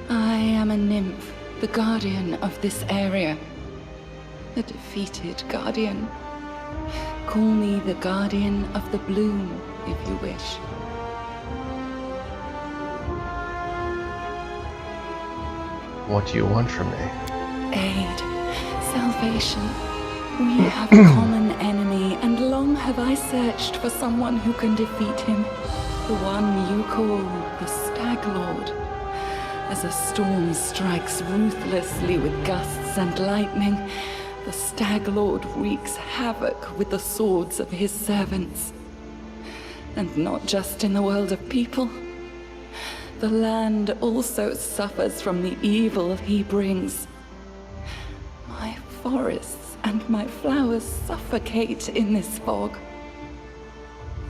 I am a nymph, the guardian of this area. The defeated guardian. Call me the guardian of the bloom, if you wish. What do you want from me? Aid. Salvation. We have a common enemy, and long have I searched for someone who can defeat him. The one you call the Stag Lord. As a storm strikes ruthlessly with gusts and lightning, the Stag Lord wreaks havoc with the swords of his servants. And not just in the world of people. The land also suffers from the evil he brings. My forests and my flowers suffocate in this fog.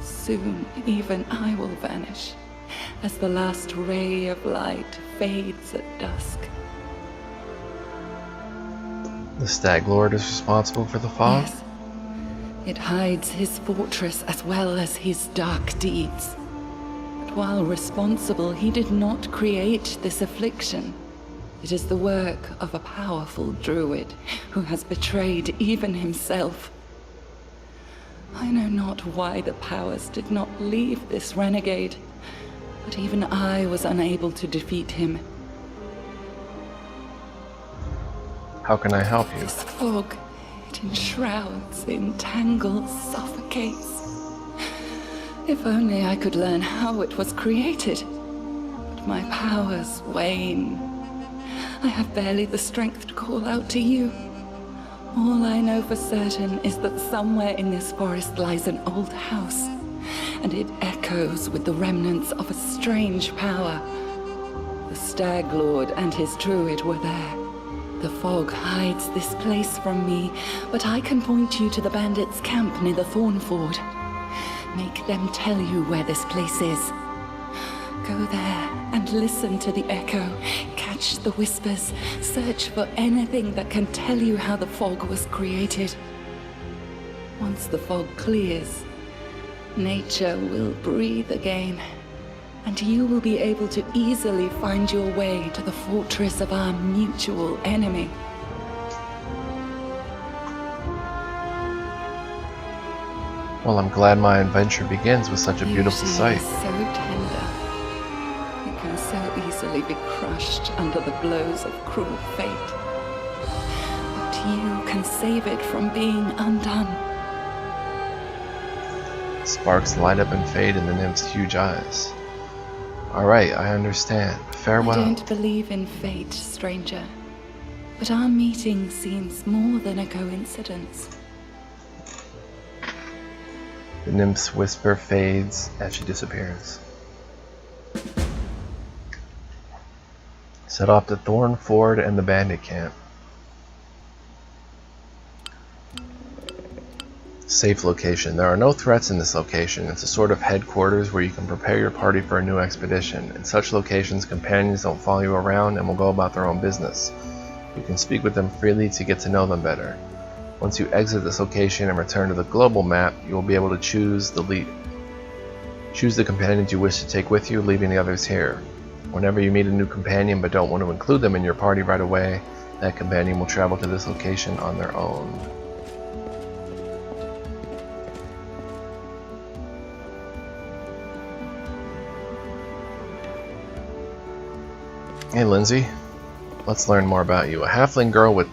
Soon, even I will vanish, as the last ray of light fades at dusk. The Stag Lord is responsible for the fog? Yes. It hides his fortress as well as his dark deeds. But while responsible, he did not create this affliction. It is the work of a powerful druid who has betrayed even himself. I know not why the powers did not leave this renegade, but even I was unable to defeat him. How can I help you? This fog, it enshrouds, entangles, suffocates. If only I could learn how it was created. But my powers wane. I have barely the strength to call out to you. All I know for certain is that somewhere in this forest lies an old house, and it echoes with the remnants of a strange power. The Stag Lord and his druid were there. The fog hides this place from me, but I can point you to the bandits' camp near the Thornford. Make them tell you where this place is. Go there and listen to the echo, catch the whispers, search for anything that can tell you how the fog was created. Once the fog clears, nature will breathe again, and you will be able to easily find your way to the fortress of our mutual enemy. Well, I'm glad my adventure begins with such a beautiful Beauty sight. is so tender. It can so easily be crushed under the blows of cruel fate. But you can save it from being undone. Sparks light up and fade in the nymph's huge eyes. Alright, I understand. Farewell. I don't believe in fate, stranger. But our meeting seems more than a coincidence. The nymph's whisper fades as she disappears. Set off to Thornford and the bandit camp. Safe location. There are no threats in this location. It's a sort of headquarters where you can prepare your party for a new expedition. In such locations, companions don't follow you around and will go about their own business. You can speak with them freely to get to know them better. Once you exit this location and return to the global map, you will be able to choose the companions you wish to take with you, leaving the others here. Whenever you meet a new companion but don't want to include them in your party right away, that companion will travel to this location on their own. Hey Lindsay, let's learn more about you. A halfling girl with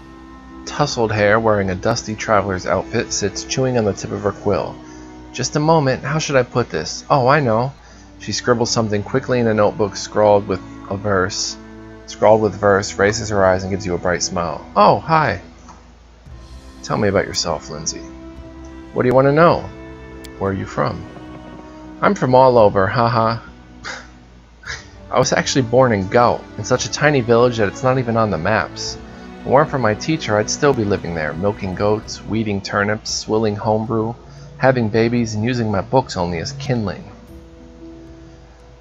tousled hair wearing a dusty traveler's outfit sits chewing on the tip of her quill. Just a moment, how should I put this? Oh, I know. She scribbles something quickly in a notebook scrawled with verse, raises her eyes and gives you a bright smile. Oh, hi. Tell me about yourself, Lindsay. What do you want to know? Where are you from? I'm from all over, haha. I was actually born in Gaut, in such a tiny village that it's not even on the maps. If it weren't for my teacher, I'd still be living there, milking goats, weeding turnips, swilling homebrew, having babies, and using my books only as kindling.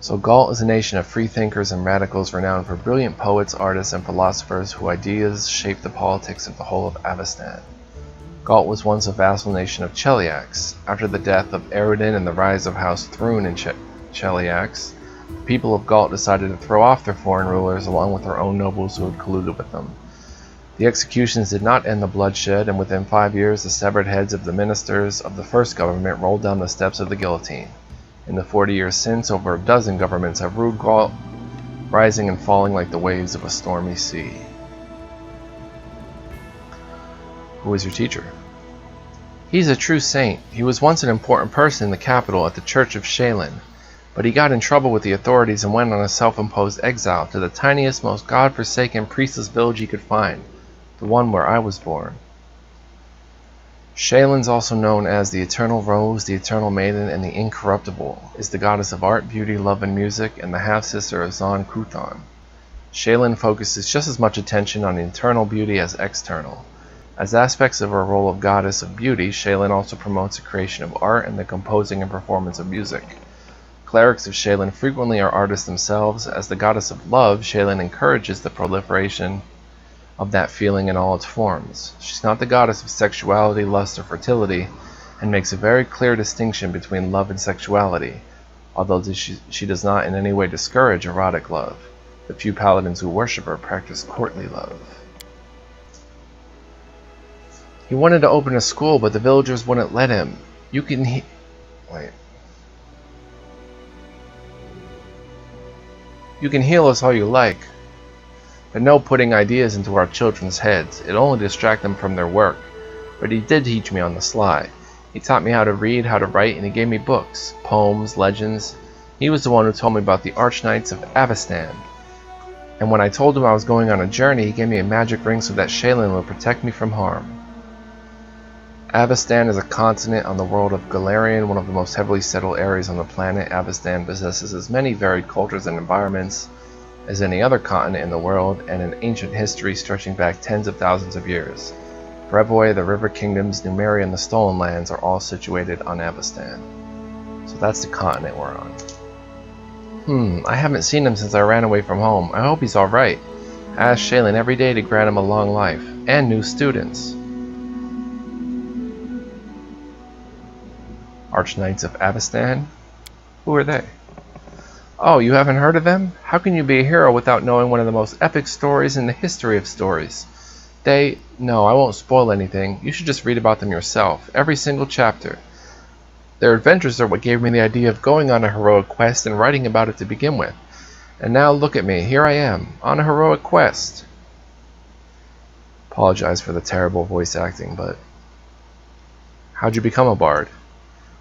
So Gault is a nation of freethinkers and radicals renowned for brilliant poets, artists, and philosophers whose ideas shape the politics of the whole of Avestan. Gault was once a vassal nation of Cheliax. After the death of Eredin and the rise of House Thrun in Cheliax, the people of Gault decided to throw off their foreign rulers along with their own nobles who had colluded with them. The executions did not end the bloodshed, and within 5 years the severed heads of the ministers of the first government rolled down the steps of the guillotine. In the 40 years since, over a dozen governments have ruled Gault, rising and falling like the waves of a stormy sea. Who is your teacher? He's a true saint. He was once an important person in the capital at the Church of Shaylin, but he got in trouble with the authorities and went on a self-imposed exile to the tiniest, most god-forsaken, priestless village he could find, the one where I was born. Shaylin's also known as the Eternal Rose, the Eternal Maiden, and the Incorruptible, is the goddess of art, beauty, love, and music, and the half-sister of Zon Kuthon. Shaylin focuses just as much attention on internal beauty as external. As aspects of her role of goddess of beauty, Shaylin also promotes the creation of art and the composing and performance of music. Clerics of Shaylin frequently are artists themselves. As the goddess of love, Shaylin encourages the proliferation of that feeling in all its forms. She's not the goddess of sexuality, lust, or fertility, and makes a very clear distinction between love and sexuality, although she does not in any way discourage erotic love. The few paladins who worship her practice courtly love. He wanted to open a school, but the villagers wouldn't let him. You can heal us all you like, but no putting ideas into our children's heads. It'll only distract them from their work. But he did teach me on the sly. He taught me how to read, how to write, and he gave me books, poems, legends. He was the one who told me about the Archknights of Avestan. And when I told him I was going on a journey, he gave me a magic ring so that Shaylin would protect me from harm. Avestan is a continent on the world of Galarian, one of the most heavily settled areas on the planet. Avestan possesses as many varied cultures and environments as any other continent in the world, and an ancient history stretching back tens of thousands of years. Brevoy, the River Kingdoms, Numeria, and the Stolen Lands are all situated on Avestan. So that's the continent we're on. I haven't seen him since I ran away from home. I hope he's alright. I ask Shaylin every day to grant him a long life, and new students. Archknights of Avestan? Who are they? Oh, you haven't heard of them? How can you be a hero without knowing one of the most epic stories in the history of stories? No, I won't spoil anything. You should just read about them yourself, every single chapter. Their adventures are what gave me the idea of going on a heroic quest and writing about it to begin with. And now look at me, here I am, on a heroic quest. Apologize for the terrible voice acting, but... How'd you become a bard?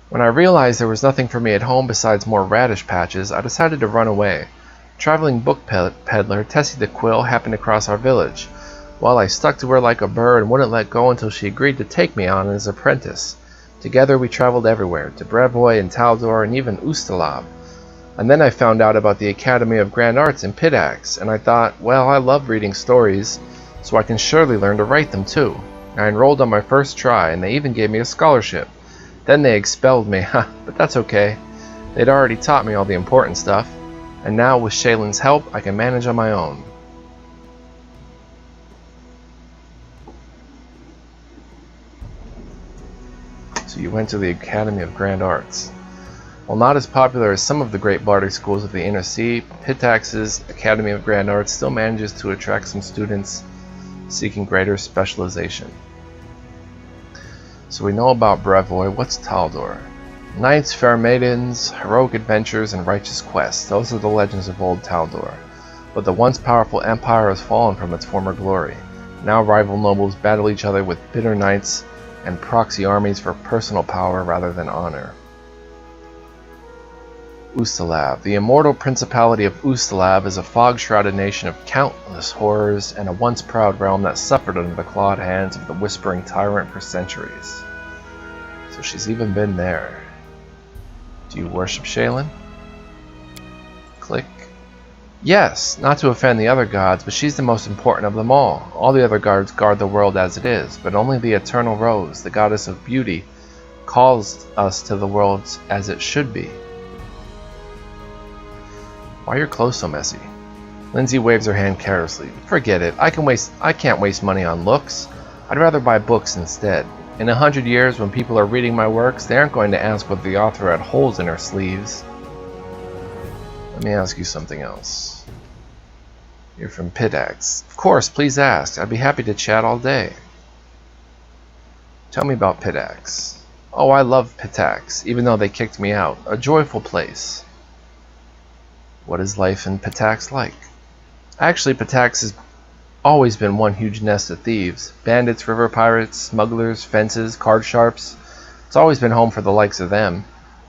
When I realized there was nothing for me at home besides more radish patches, I decided to run away. A traveling book peddler, Tessie the Quill, happened across our village. Well, I stuck to her like a bird and wouldn't let go until she agreed to take me on as an apprentice. Together we traveled everywhere, to Brevoy and Taldor and even Ustalab. And then I found out about the Academy of Grand Arts in Pidax, and I thought, well, I love reading stories, so I can surely learn to write them too. I enrolled on my first try, and they even gave me a scholarship. Then they expelled me, but that's okay. They'd already taught me all the important stuff, and now with Shaylin's help, I can manage on my own. So you went to the Academy of Grand Arts. While not as popular as some of the great bardic schools of the Inner Sea, Pitax's Academy of Grand Arts still manages to attract some students seeking greater specialization. So we know about Brevoy. What's Taldor? Knights, fair maidens, heroic adventures, and righteous quests. Those are the legends of old Taldor. But the once powerful empire has fallen from its former glory. Now rival nobles battle each other with bitter knights and proxy armies for personal power rather than honor. Ustalav. The immortal principality of Ustalav is a fog-shrouded nation of countless horrors and a once proud realm that suffered under the clawed hands of the whispering tyrant for centuries. So she's even been there. Do you worship Shaylin? Click. Yes, not to offend the other gods, but she's the most important of them all. All the other gods guard the world as it is, but only the Eternal Rose, the goddess of beauty, calls us to the world as it should be. Why are your clothes so messy? Lindsay waves her hand carelessly. Forget it. I can't waste money on looks. I'd rather buy books instead. In 100 years, when people are reading my works, they aren't going to ask what the author had holes in her sleeves. Let me ask you something else. You're from Pitax. Of course, please ask. I'd be happy to chat all day. Tell me about Pitax. Oh, I love Pitax, even though they kicked me out. A joyful place. What is life in Pitax like? Actually, Pitax has always been one huge nest of thieves. Bandits, river pirates, smugglers, fences, card sharps. It's always been home for the likes of them.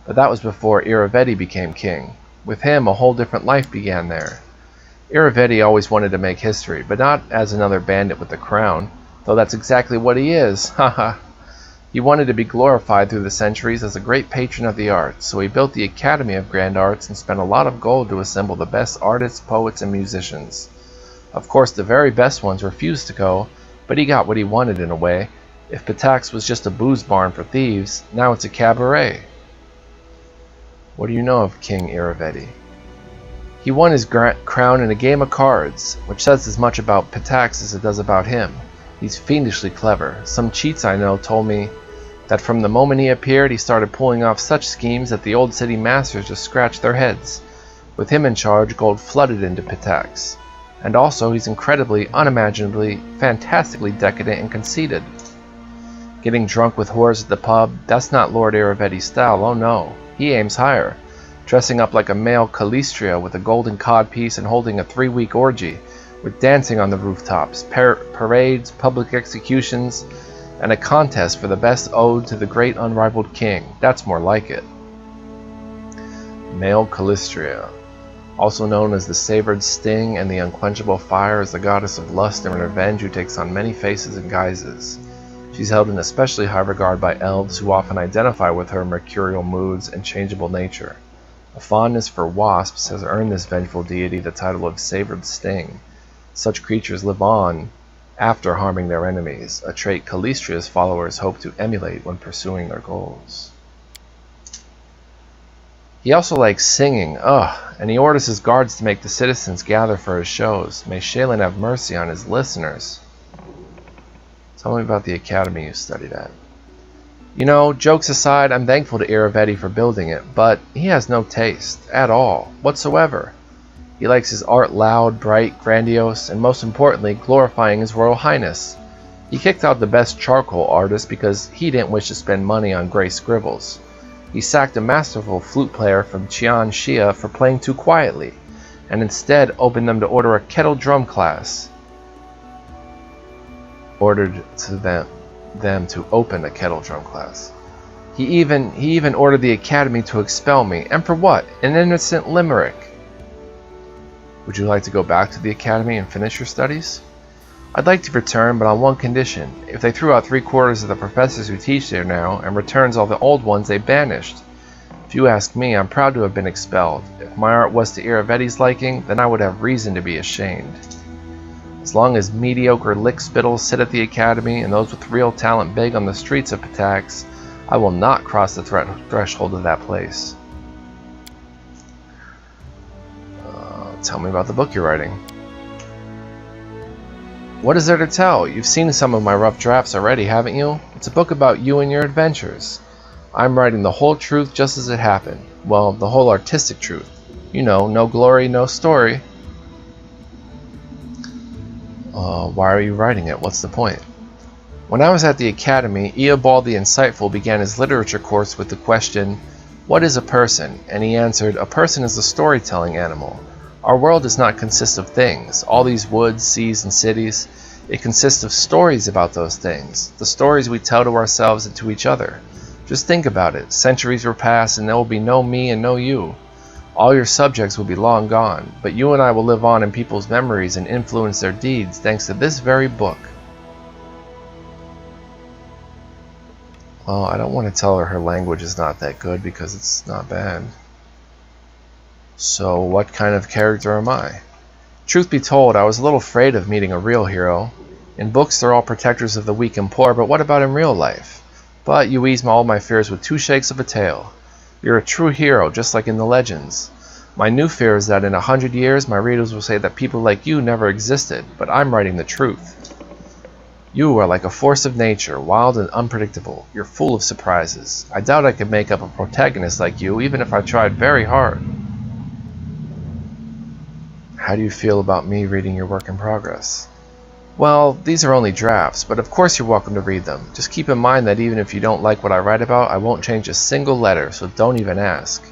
But that was before Irovetti became king. With him, a whole different life began there. Irovetti always wanted to make history, but not as another bandit with a crown, though that's exactly what he is, haha. He wanted to be glorified through the centuries as a great patron of the arts, so he built the Academy of Grand Arts and spent a lot of gold to assemble the best artists, poets, and musicians. Of course, the very best ones refused to go, but he got what he wanted in a way. If Pitax was just a booze barn for thieves, now it's a cabaret. What do you know of King Irovetti? He won his crown in a game of cards, which says as much about Pitax as it does about him. He's fiendishly clever. Some cheats I know told me that from the moment he appeared, he started pulling off such schemes that the old city masters just scratched their heads. With him in charge, gold flooded into Pitax. And also, he's incredibly, unimaginably, fantastically decadent and conceited. Getting drunk with whores at the pub, that's not Lord Irovetti's style, oh no. He aims higher. Dressing up like a male Calistria with a golden codpiece and holding a 3-week orgy, with dancing on the rooftops, parades, public executions, and a contest for the best ode to the great unrivaled king. That's more like it. Male Calistria, also known as the Savored Sting and the Unquenchable Fire, is the goddess of lust and revenge who takes on many faces and guises. She's held in especially high regard by elves who often identify with her mercurial moods and changeable nature. A fondness for wasps has earned this vengeful deity the title of Savored Sting. Such creatures live on after harming their enemies, a trait Calistria's followers hope to emulate when pursuing their goals. He also likes singing, and he orders his guards to make the citizens gather for his shows. May Shaylin have mercy on his listeners. Tell me about the academy you studied at. You know, jokes aside, I'm thankful to Irovetti for building it, but he has no taste, at all, whatsoever. He likes his art loud, bright, grandiose, and most importantly, glorifying his Royal Highness. He kicked out the best charcoal artist because he didn't wish to spend money on gray scribbles. He sacked a masterful flute player from Qian Xia for playing too quietly, and instead opened them to order a kettle drum class. Ordered to them to open a kettle drum class. He even ordered the academy to expel me, and for what? An innocent limerick. Would you like to go back to the academy and finish your studies? I'd like to return, but on one condition. If they threw out 3/4 of the professors who teach there now, and returns all the old ones they banished. If you ask me, I'm proud to have been expelled. If my art was to Irovetti's liking, then I would have reason to be ashamed. As long as mediocre lickspittles sit at the academy, and those with real talent beg on the streets of Pitax, I will not cross the threshold of that place. Tell me about the book you're writing. What is there to tell? You've seen some of my rough drafts already, haven't you? It's a book about you and your adventures. I'm writing the whole truth just as it happened. Well, the whole artistic truth. You know, no glory, no story. Why are you writing it? What's the point? When I was at the academy, Eobald the Insightful began his literature course with the question, "What is a person?" And he answered, "A person is a storytelling animal. Our world does not consist of things, all these woods, seas, and cities. It consists of stories about those things, the stories we tell to ourselves and to each other. Just think about it. Centuries will pass and there will be no me and no you. All your subjects will be long gone, but you and I will live on in people's memories and influence their deeds thanks to this very book." Well, I don't want to tell her language is not that good because it's not bad. So what kind of character am I? Truth be told, I was a little afraid of meeting a real hero. In books they're all protectors of the weak and poor, but what about in real life? But you ease all my fears with 2 shakes of a tail. You're a true hero, just like in the legends. My new fear is that in 100 years my readers will say that people like you never existed, but I'm writing the truth. You are like a force of nature, wild and unpredictable. You're full of surprises. I doubt I could make up a protagonist like you, even if I tried very hard. How do you feel about me reading your work in progress? Well, these are only drafts, but of course you're welcome to read them. Just keep in mind that even if you don't like what I write about, I won't change a single letter, so don't even ask.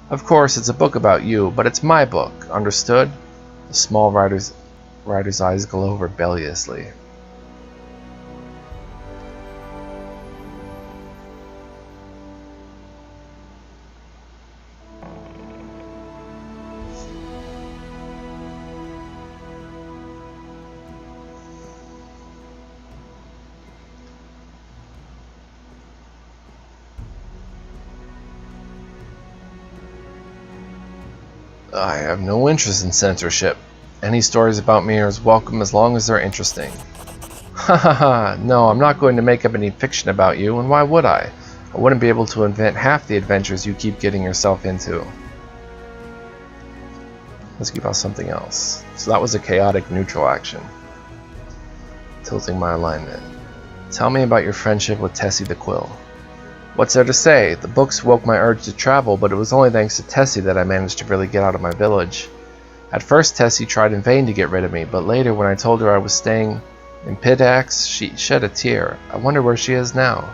Of course, it's a book about you, but it's my book, understood? The small writer's eyes glow rebelliously. I have no interest in censorship. Any stories about me are as welcome as long as they're interesting. Ha ha ha, no, I'm not going to make up any fiction about you, and why would I? I wouldn't be able to invent half the adventures you keep getting yourself into. Let's keep out something else. So that was a chaotic neutral action. Tilting my alignment. Tell me about your friendship with Tessie the Quill. What's there to say? The books woke my urge to travel, but it was only thanks to Tessie that I managed to really get out of my village. At first Tessie tried in vain to get rid of me, but later when I told her I was staying in Pidax, she shed a tear. I wonder where she is now.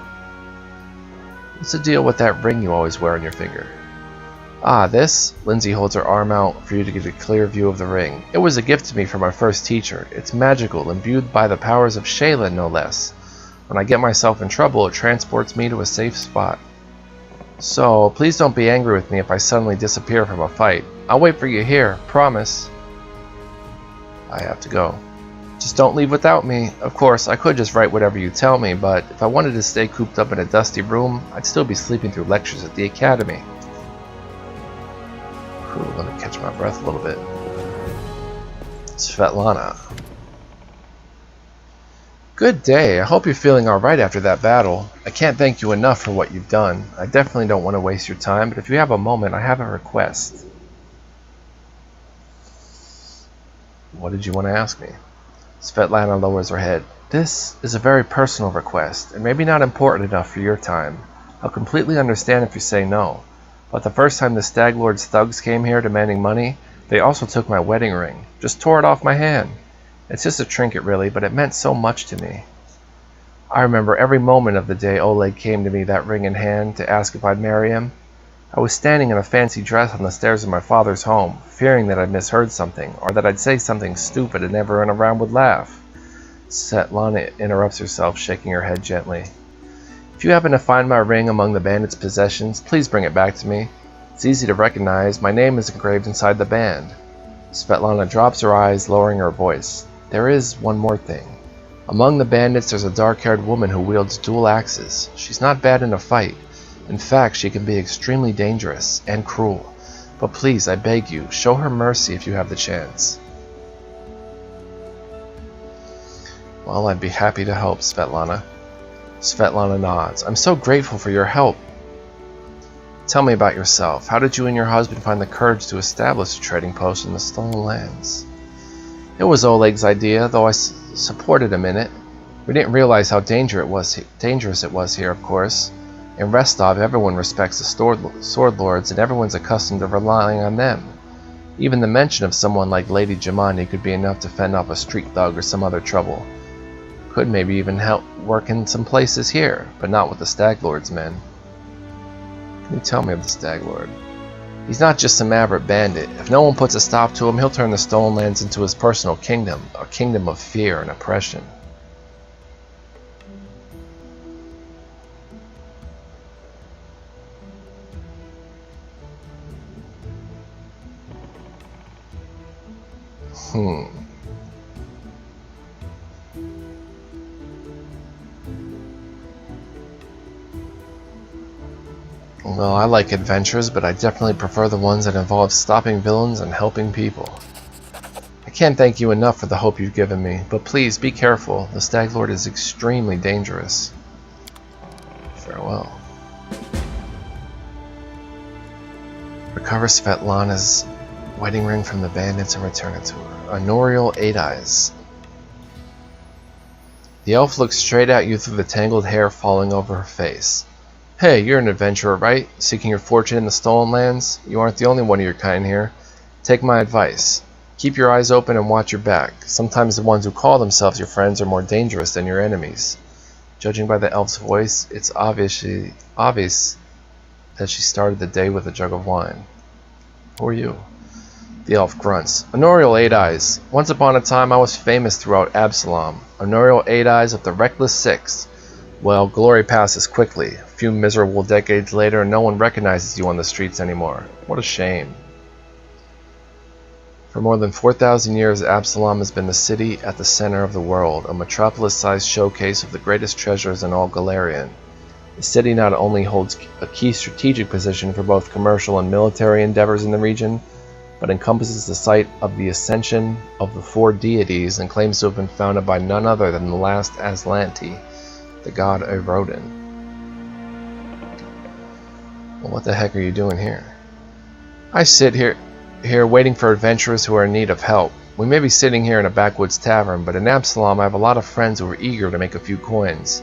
What's the deal with that ring you always wear on your finger? Ah, this? Lindsay holds her arm out for you to get a clear view of the ring. It was a gift to me from my first teacher. It's magical, imbued by the powers of Shaylin, no less. When I get myself in trouble, it transports me to a safe spot. So, please don't be angry with me if I suddenly disappear from a fight. I'll wait for you here, promise. I have to go. Just don't leave without me. Of course, I could just write whatever you tell me, but if I wanted to stay cooped up in a dusty room, I'd still be sleeping through lectures at the academy. Whew, let me catch my breath a little bit. Svetlana. Good day. I hope you're feeling alright after that battle. I can't thank you enough for what you've done. I definitely don't want to waste your time, but if you have a moment, I have a request. What did you want to ask me? Svetlana lowers her head. This is a very personal request, and maybe not important enough for your time. I'll completely understand if you say no. But the first time the Stag Lord's thugs came here demanding money, they also took my wedding ring. Just tore it off my hand. It's just a trinket really, but it meant so much to me. I remember every moment of the day Oleg came to me, that ring in hand, to ask if I'd marry him. I was standing in a fancy dress on the stairs of my father's home, fearing that I'd misheard something, or that I'd say something stupid and everyone around would laugh. Svetlana interrupts herself, shaking her head gently. If you happen to find my ring among the bandits' possessions, please bring it back to me. It's easy to recognize. My name is engraved inside the band. Svetlana drops her eyes, lowering her voice. There is one more thing. Among the bandits there's a dark-haired woman who wields dual axes. She's not bad in a fight. In fact, she can be extremely dangerous and cruel. But please, I beg you, show her mercy if you have the chance. Well, I'd be happy to help, Svetlana. Svetlana nods. I'm so grateful for your help. Tell me about yourself. How did you and your husband find the courage to establish a trading post in the Stolen Lands? It was Oleg's idea, though I supported him in it. We didn't realize how dangerous it was here, of course. In Rostov, everyone respects the sword lords, and everyone's accustomed to relying on them. Even the mention of someone like Lady Jemani could be enough to fend off a street thug or some other trouble. Could maybe even help work in some places here, but not with the Stag Lord's men. Can you tell me of the Stag Lord? He's not just some aberrant bandit. If no one puts a stop to him, he'll turn the Stolen Lands into his personal kingdom, a kingdom of fear and oppression. Well, I like adventures, but I definitely prefer the ones that involve stopping villains and helping people. I can't thank you enough for the hope you've given me, but please be careful. The Stag Lord is extremely dangerous. Farewell. Recover Svetlana's wedding ring from the bandits and return it to her. Honorial Eight Eyes. The elf looks straight at you through the tangled hair falling over her face. Hey, you're an adventurer, right? Seeking your fortune in the Stolen Lands? You aren't the only one of your kind here. Take my advice. Keep your eyes open and watch your back. Sometimes the ones who call themselves your friends are more dangerous than your enemies. Judging by the elf's voice, it's obvious that she started the day with a jug of wine. Who are you? The elf grunts. Honorial Eight Eyes. Once upon a time I was famous throughout Absalom. Honorial Eight Eyes of the Reckless Six. Well, glory passes quickly. A few miserable decades later, and no one recognizes you on the streets anymore. What a shame. For more than 4,000 years, Absalom has been the city at the center of the world, a metropolis-sized showcase of the greatest treasures in all Galarian. The city not only holds a key strategic position for both commercial and military endeavors in the region, but encompasses the site of the ascension of the four deities and claims to have been founded by none other than the last Aslanti, the god of Rodin. Well, what the heck are you doing here? I sit here waiting for adventurers who are in need of help. We may be sitting here in a backwoods tavern, but in Absalom I have a lot of friends who are eager to make a few coins.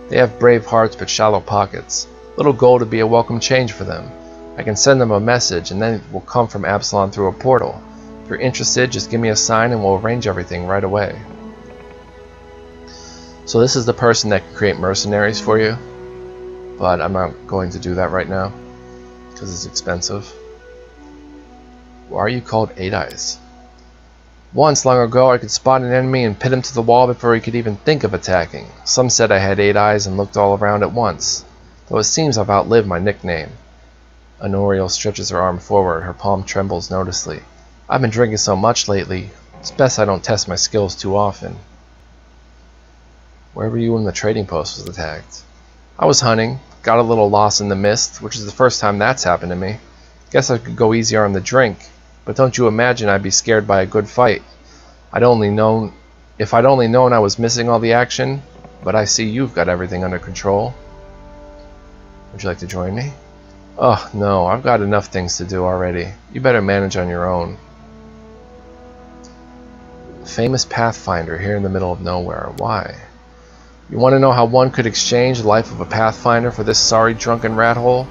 They have brave hearts but shallow pockets. Little gold would be a welcome change for them. I can send them a message and then it will come from Absalom through a portal. If you're interested, just give me a sign and we'll arrange everything right away. So this is the person that can create mercenaries for you, but I'm not going to do that right now because it's expensive. Why are you called Eight Eyes? Once, long ago, I could spot an enemy and pin him to the wall before he could even think of attacking. Some said I had 8 eyes and looked all around at once, though it seems I've outlived my nickname. Honorial stretches her arm forward, her palm trembles noticeably. I've been drinking so much lately, it's best I don't test my skills too often. Where were you when the trading post was attacked? I was hunting, got a little lost in the mist, which is the first time that's happened to me. Guess I could go easier on the drink, but don't you imagine I'd be scared by a good fight. If I'd only known I was missing all the action, but I see you've got everything under control. Would you like to join me? Oh, no, I've got enough things to do already. You better manage on your own. Famous Pathfinder here in the middle of nowhere. Why? You want to know how one could exchange the life of a Pathfinder for this sorry drunken rat hole?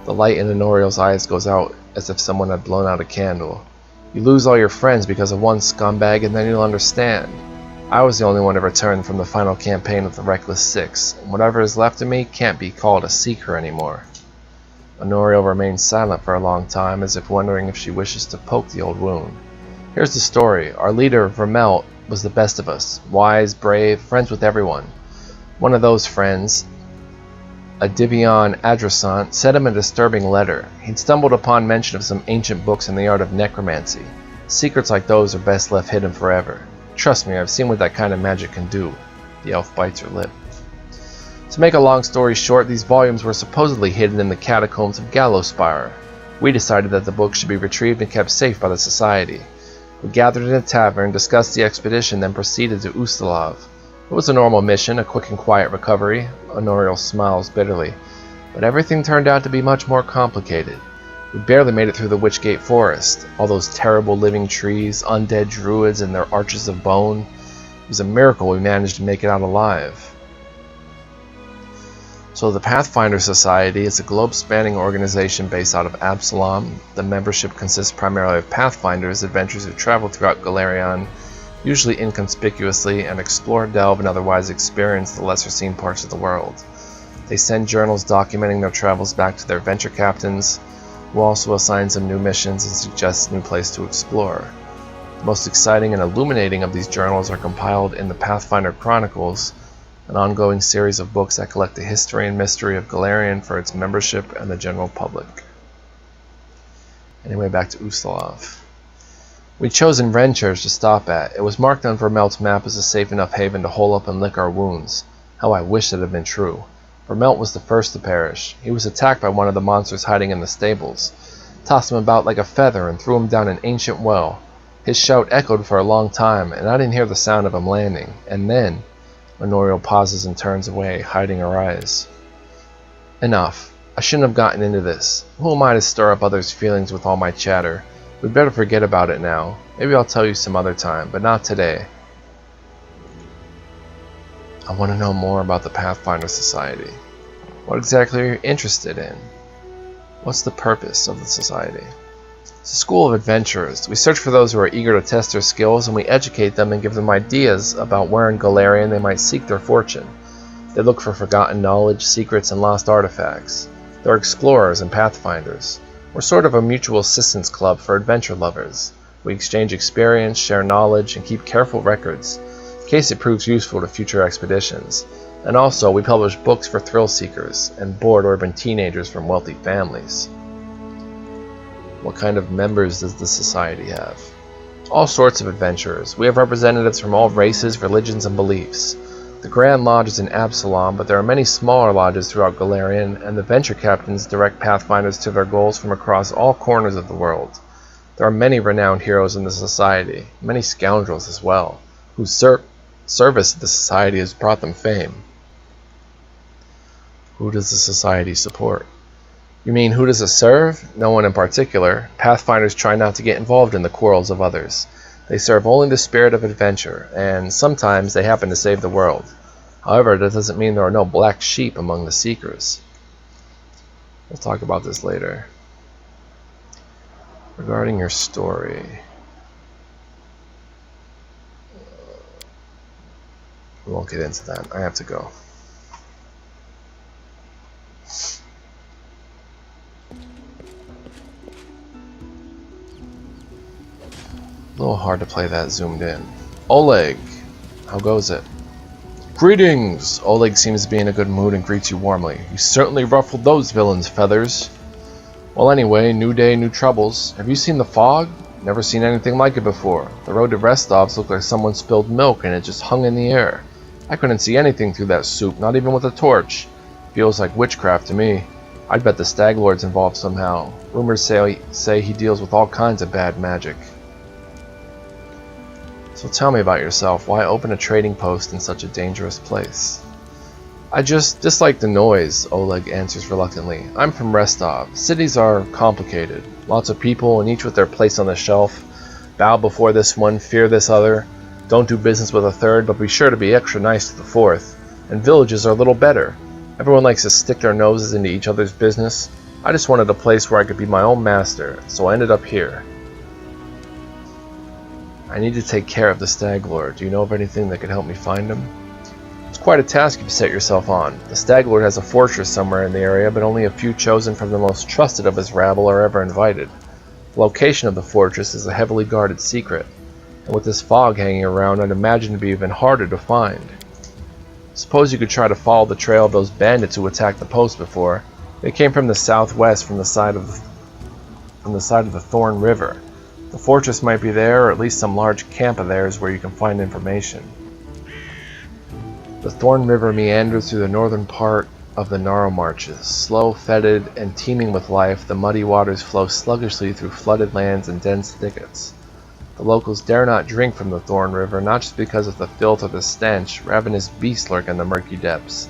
The light in Honorial's eyes goes out as if someone had blown out a candle. You lose all your friends because of one scumbag and then you'll understand. I was the only one to return from the final campaign of the Reckless Six, and whatever is left of me can't be called a seeker anymore. Honorial remains silent for a long time, as if wondering if she wishes to poke the old wound. Here's the story. Our leader, Vermelt, was the best of us. Wise, brave, friends with everyone. One of those friends, a Divion Adressant, sent him a disturbing letter. He'd stumbled upon mention of some ancient books in the art of necromancy. Secrets like those are best left hidden forever. Trust me, I've seen what that kind of magic can do. The elf bites her lip. To make a long story short, these volumes were supposedly hidden in the catacombs of Gallowspire. We decided that the books should be retrieved and kept safe by the Society. We gathered in a tavern, discussed the expedition, then proceeded to Ustalov. It was a normal mission, a quick and quiet recovery. Honorial smiles bitterly. But everything turned out to be much more complicated. We barely made it through the Witchgate Forest. All those terrible living trees, undead druids and their arches of bone. It was a miracle we managed to make it out alive. So the Pathfinder Society is a globe-spanning organization based out of Absalom. The membership consists primarily of Pathfinders, adventurers who travel throughout Galarian, usually inconspicuously, and explore, delve, and otherwise experience the lesser-seen parts of the world. They send journals documenting their travels back to their venture captains, who also assigns them new missions and suggests new places to explore. The most exciting and illuminating of these journals are compiled in the Pathfinder Chronicles, an ongoing series of books that collect the history and mystery of Galarian for its membership and the general public. Anyway, back to Uslov. We'd chosen Wren Church to stop at. It was marked on Vermelt's map as a safe enough haven to hole up and lick our wounds. How I wished it had been true. Vermelt was the first to perish. He was attacked by one of the monsters hiding in the stables, tossed him about like a feather and threw him down an ancient well. His shout echoed for a long time, and I didn't hear the sound of him landing. And then Honorial pauses and turns away, hiding her eyes. Enough. I shouldn't have gotten into this. Who am I to stir up others' feelings with all my chatter? We'd better forget about it now. Maybe I'll tell you some other time, but not today. I want to know more about the Pathfinder Society. What exactly are you interested in? What's the purpose of the society? It's a school of adventurers. We search for those who are eager to test their skills, and we educate them and give them ideas about where in Galarian they might seek their fortune. They look for forgotten knowledge, secrets, and lost artifacts. They're explorers and pathfinders. We're sort of a mutual assistance club for adventure lovers. We exchange experience, share knowledge, and keep careful records, in case it proves useful to future expeditions. And also, we publish books for thrill seekers and bored urban teenagers from wealthy families. What kind of members does the society have? All sorts of adventurers. We have representatives from all races, religions, and beliefs. The Grand Lodge is in Absalom, but there are many smaller lodges throughout Galarian, and the venture captains direct pathfinders to their goals from across all corners of the world. There are many renowned heroes in the society, many scoundrels as well, whose service to the society has brought them fame. Who does the society support? You mean, who does it serve? No one in particular. Pathfinders try not to get involved in the quarrels of others. They serve only the spirit of adventure, and sometimes they happen to save the world. However, that doesn't mean there are no black sheep among the seekers. We'll talk about this later. Regarding your story, we won't get into that. I have to go. A little hard to play that zoomed in. Oleg, how goes it? Greetings! Oleg seems to be in a good mood and greets you warmly. You certainly ruffled those villains' feathers. Well, anyway, new day, new troubles. Have you seen the fog? Never seen anything like it before. The road to Restov's looked like someone spilled milk and it just hung in the air. I couldn't see anything through that soup, not even with a torch. Feels like witchcraft to me. I'd bet the Stag Lord's involved somehow. Rumors say he deals with all kinds of bad magic. So tell me about yourself. Why open a trading post in such a dangerous place? I just dislike the noise, Oleg answers reluctantly. I'm from Restov. Cities are complicated. Lots of people, and each with their place on the shelf. Bow before this one, fear this other. Don't do business with a third, but be sure to be extra nice to the fourth. And villages are a little better. Everyone likes to stick their noses into each other's business. I just wanted a place where I could be my own master, so I ended up here. I need to take care of the Stag Lord. Do you know of anything that could help me find him? It's quite a task you've set yourself on. The Stag Lord has a fortress somewhere in the area, but only a few chosen from the most trusted of his rabble are ever invited. The location of the fortress is a heavily guarded secret, and with this fog hanging around, I'd imagine it to be even harder to find. Suppose you could try to follow the trail of those bandits who attacked the post before. They came from the southwest, from the side of the Thorn River. The fortress might be there, or at least some large camp of theirs where you can find information. The Thorn River meanders through the northern part of the Narrow Marches. Slow, fetid, and teeming with life, the muddy waters flow sluggishly through flooded lands and dense thickets. The locals dare not drink from the Thorn River, not just because of the filth or the stench. Ravenous beasts lurk in the murky depths,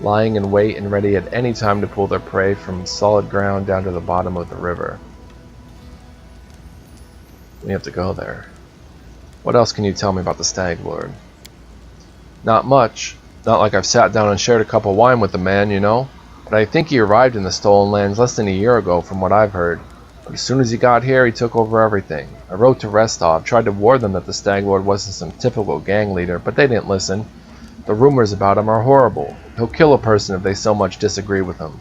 lying in wait and ready at any time to pull their prey from solid ground down to the bottom of the river. We have to go there. What else can you tell me about the Stag Lord? Not much. Not like I've sat down and shared a cup of wine with the man, you know. But I think he arrived in the Stolen Lands less than a year ago from what I've heard. But as soon as he got here, he took over everything. I wrote to Restov, tried to warn them that the Stag Lord wasn't some typical gang leader, but they didn't listen. The rumors about him are horrible. He'll kill a person if they so much disagree with him.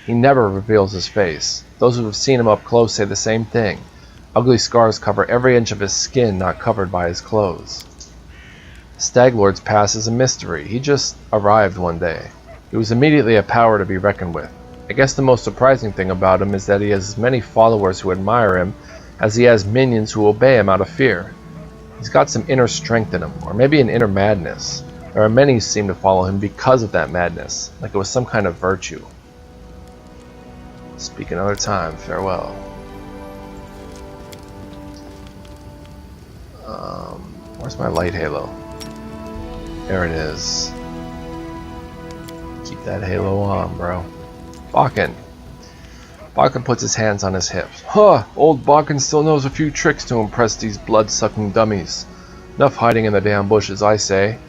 He never reveals his face. Those who have seen him up close say the same thing. Ugly scars cover every inch of his skin not covered by his clothes. The Stag Lord's past is a mystery. He just arrived one day. He was immediately a power to be reckoned with. I guess the most surprising thing about him is that he has as many followers who admire him as he has minions who obey him out of fear. He's got some inner strength in him, or maybe an inner madness. There are many who seem to follow him because of that madness, like it was some kind of virtue. Speak another time. Farewell. Where's my light halo? There it is. Keep that halo on, bro. Bakken. Bakken puts his hands on his hips. Huh! Old Bakken still knows a few tricks to impress these blood-sucking dummies. Enough hiding in the damn bushes, I say.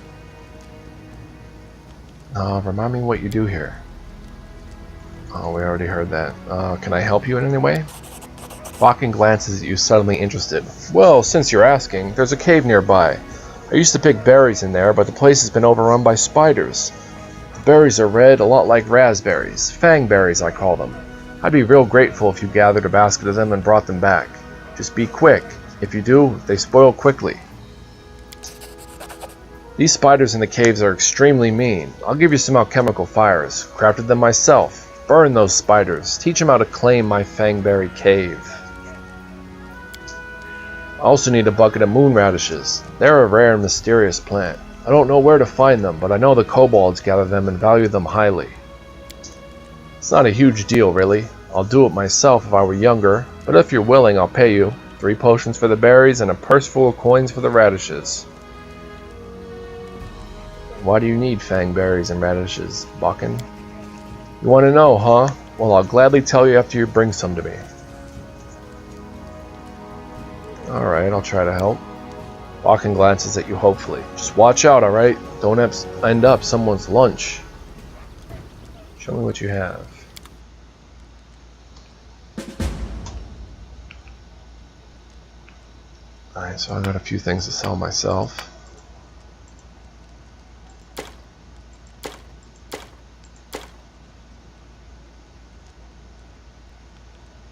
Remind me what you do here. Oh, we already heard that. Can I help you in any way? Bakken glances at you, suddenly interested. Well, since you're asking, there's a cave nearby. I used to pick berries in there, but the place has been overrun by spiders. The berries are red, a lot like raspberries. Fang berries, I call them. I'd be real grateful if you gathered a basket of them and brought them back. Just be quick. If you do, they spoil quickly. These spiders in the caves are extremely mean. I'll give you some alchemical fires. Crafted them myself. Burn those spiders. Teach them how to claim my fangberry cave. I also need a bucket of moon radishes. They're a rare and mysterious plant. I don't know where to find them, but I know the kobolds gather them and value them highly. It's not a huge deal, really. I'll do it myself if I were younger, but if you're willing, I'll pay you. 3 potions for the berries and a purse full of coins for the radishes. Why do you need fangberries and radishes, Bakken? You want to know, huh? Well, I'll gladly tell you after you bring some to me. Alright, I'll try to help. Bakken glances at you hopefully. Just watch out, alright? Don't end up someone's lunch. Show me what you have. Alright, so I got a few things to sell myself.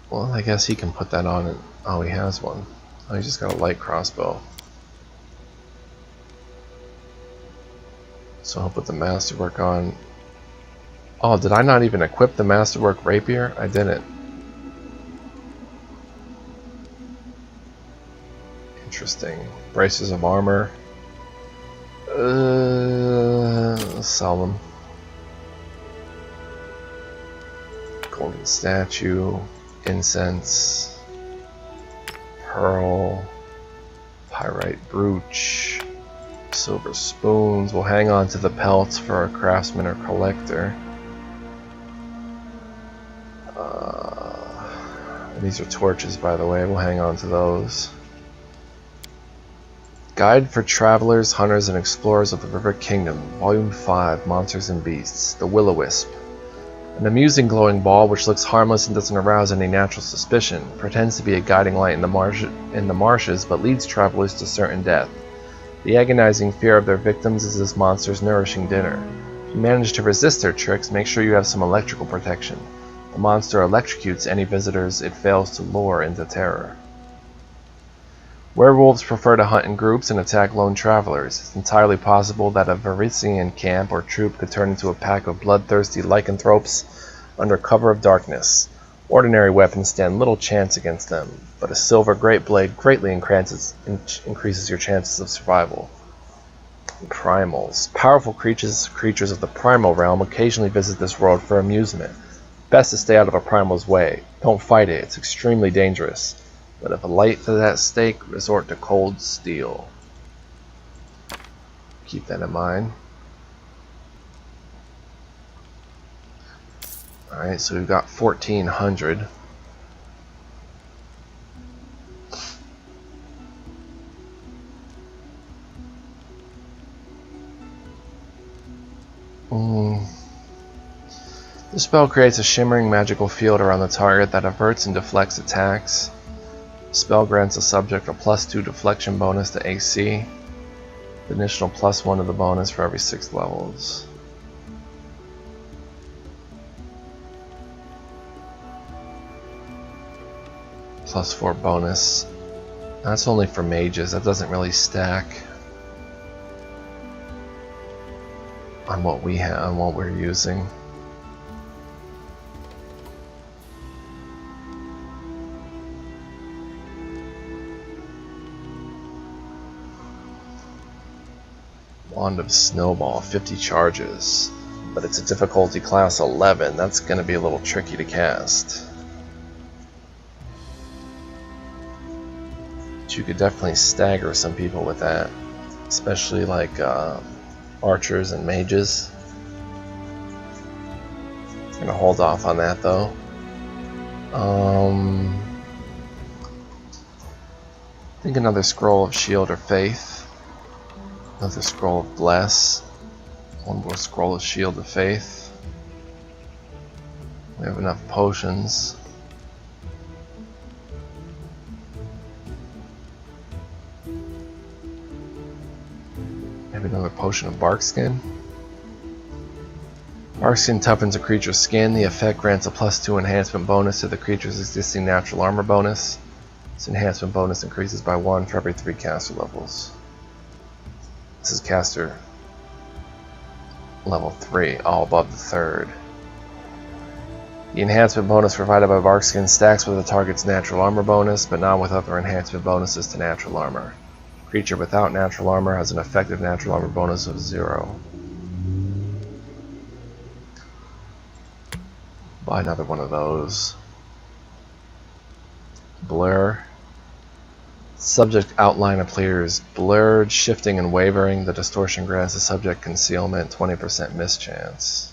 Well, I guess he can put that on and... Oh, he has one. Oh, he just got a light crossbow. So I'll put the masterwork on. Oh, did I not even equip the masterwork rapier? I didn't. Interesting. Braces of armor. Let's sell them. Golden statue. Incense. Pearl. Pyrite brooch. Silver spoons. We'll hang on to the pelts for a craftsman or collector. These are torches, by the way. We'll hang on to those. Guide for Travelers, Hunters, and Explorers of the River Kingdom, Volume 5, Monsters and Beasts, The Will-O-Wisp. An amusing glowing ball which looks harmless and doesn't arouse any natural suspicion, pretends to be a guiding light in the marshes, but leads travelers to certain death. The agonizing fear of their victims is this monster's nourishing dinner. If you manage to resist their tricks, make sure you have some electrical protection. The monster electrocutes any visitors it fails to lure into terror. Werewolves prefer to hunt in groups and attack lone travelers. It's entirely possible that a Varisian camp or troop could turn into a pack of bloodthirsty lycanthropes under cover of darkness. Ordinary weapons stand little chance against them, but a silver great blade greatly increases your chances of survival. Primals. Powerful creatures of the primal realm occasionally visit this world for amusement. Best to stay out of a primal's way. Don't fight it, it's extremely dangerous. But if a light to that stake, resort to cold steel. Keep that in mind. Alright, so we've got 1400. The spell creates a shimmering magical field around the target that averts and deflects attacks. The spell grants a subject a +2 deflection bonus to AC. The additional +1 to the bonus for every 6 levels. +4 bonus. That's only for mages. That doesn't really stack on what we have, on what we're using. Wand of Snowball, 50 charges, but it's a difficulty class 11. That's going to be a little tricky to cast. But you could definitely stagger some people with that, especially like archers and mages. I'm going to hold off on that though. I think another Scroll of Shield or Faith. Another Scroll of Bless. One more Scroll of Shield of Faith. We have enough potions. Maybe another Potion of Barkskin. Barkskin toughens a creature's skin. The effect grants a +2 enhancement bonus to the creature's existing natural armor bonus. This enhancement bonus increases by 1 for every 3 caster levels. This is caster level 3, all above the 3rd. The enhancement bonus provided by Barkskin stacks with the target's natural armor bonus, but not with other enhancement bonuses to natural armor. Creature without natural armor has an effective natural armor bonus of 0. Buy another one of those. Blur. Subject outline appears blurred, shifting, and wavering. The distortion grants the subject concealment, 20% mischance.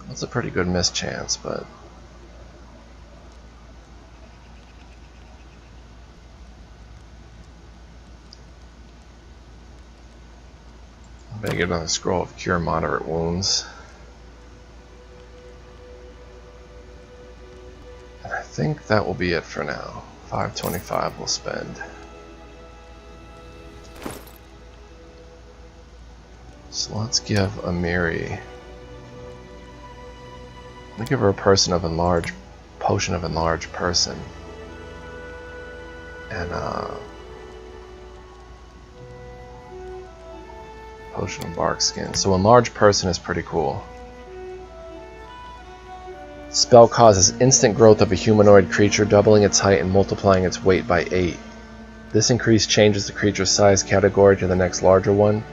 That's a pretty good mischance, but I'm gonna get another Scroll of Cure Moderate Wounds. I think that will be it for now. 525 we'll spend. So let's give Amiri. Let me give her a potion of enlarge person. And potion of Barkskin. So enlarge person is pretty cool. Spell causes instant growth of a humanoid creature, doubling its height and multiplying its weight by 8. This increase changes the creature's size category to the next larger one.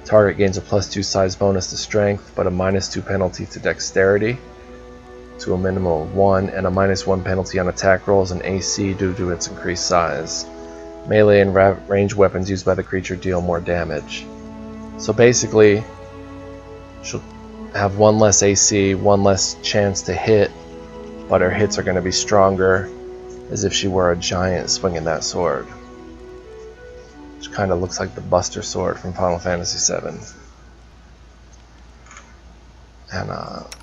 Target gains a +2 size bonus to strength, but a -2 penalty to dexterity, to a minimum of 1, and a -1 penalty on attack rolls and AC due to its increased size. Melee and ranged weapons used by the creature deal more damage. So basically, she'll have 1 less AC, 1 less chance to hit, but her hits are going to be stronger, as if she were a giant swinging that sword. Which kind of looks like the Buster Sword from Final Fantasy VII. And let's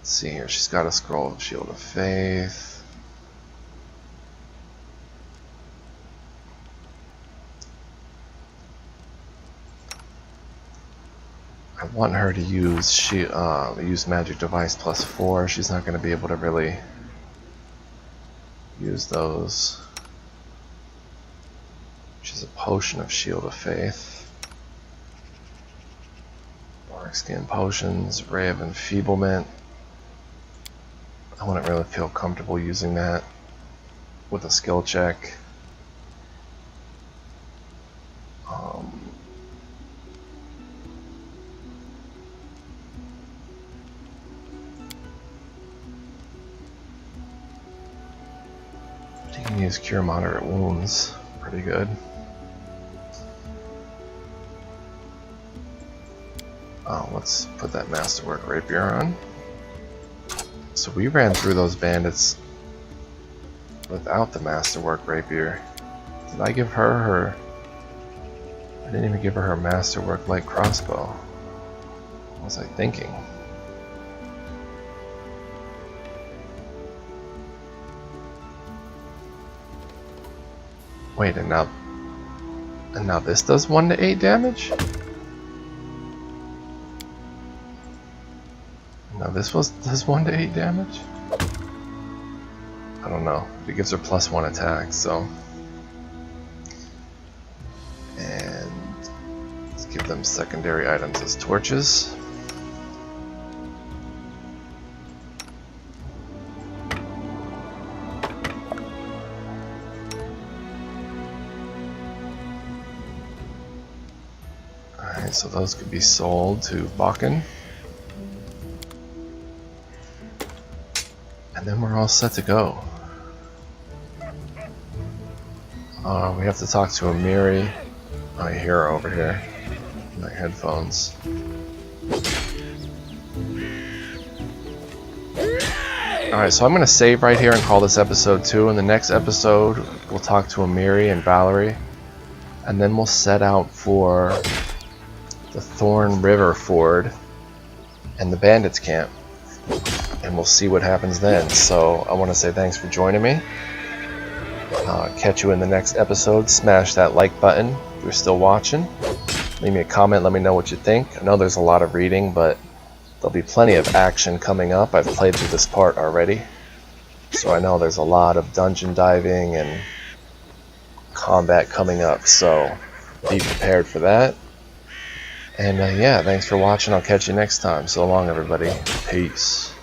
see here, she's got a Scroll of Shield of Faith. I want her to use use Magic Device +4. She's not going to be able to really use those. She's a Potion of Shield of Faith. Barkskin Potions, Ray of Enfeeblement. I wouldn't really feel comfortable using that with a skill check. use cure moderate wounds. Pretty good. Oh, let's put that masterwork rapier on. So we ran through those bandits without the masterwork rapier. Did I give her her... I didn't even give her her masterwork light crossbow. What was I thinking? Wait, and now this does 1 to 8 damage? Now this does 1 to 8 damage? I don't know. It gives her +1 attack, so. And let's give them secondary items as torches. Alright, so those could be sold to Bakken. And then we're all set to go. We have to talk to Amiri. I hear her over here. My headphones. Alright, so I'm going to save right here and call this episode 2. In the next episode, we'll talk to Amiri and Valerie. And then we'll set out for the Thorn River Ford and the Bandits Camp. And we'll see what happens then. So I want to say thanks for joining me. Catch you in the next episode. Smash that like button if you're still watching. Leave me a comment, let me know what you think. I know there's a lot of reading, but there'll be plenty of action coming up. I've played through this part already, so I know there's a lot of dungeon diving and combat coming up, so be prepared for that. And yeah, thanks for watching. I'll catch you next time. So long, everybody. Peace.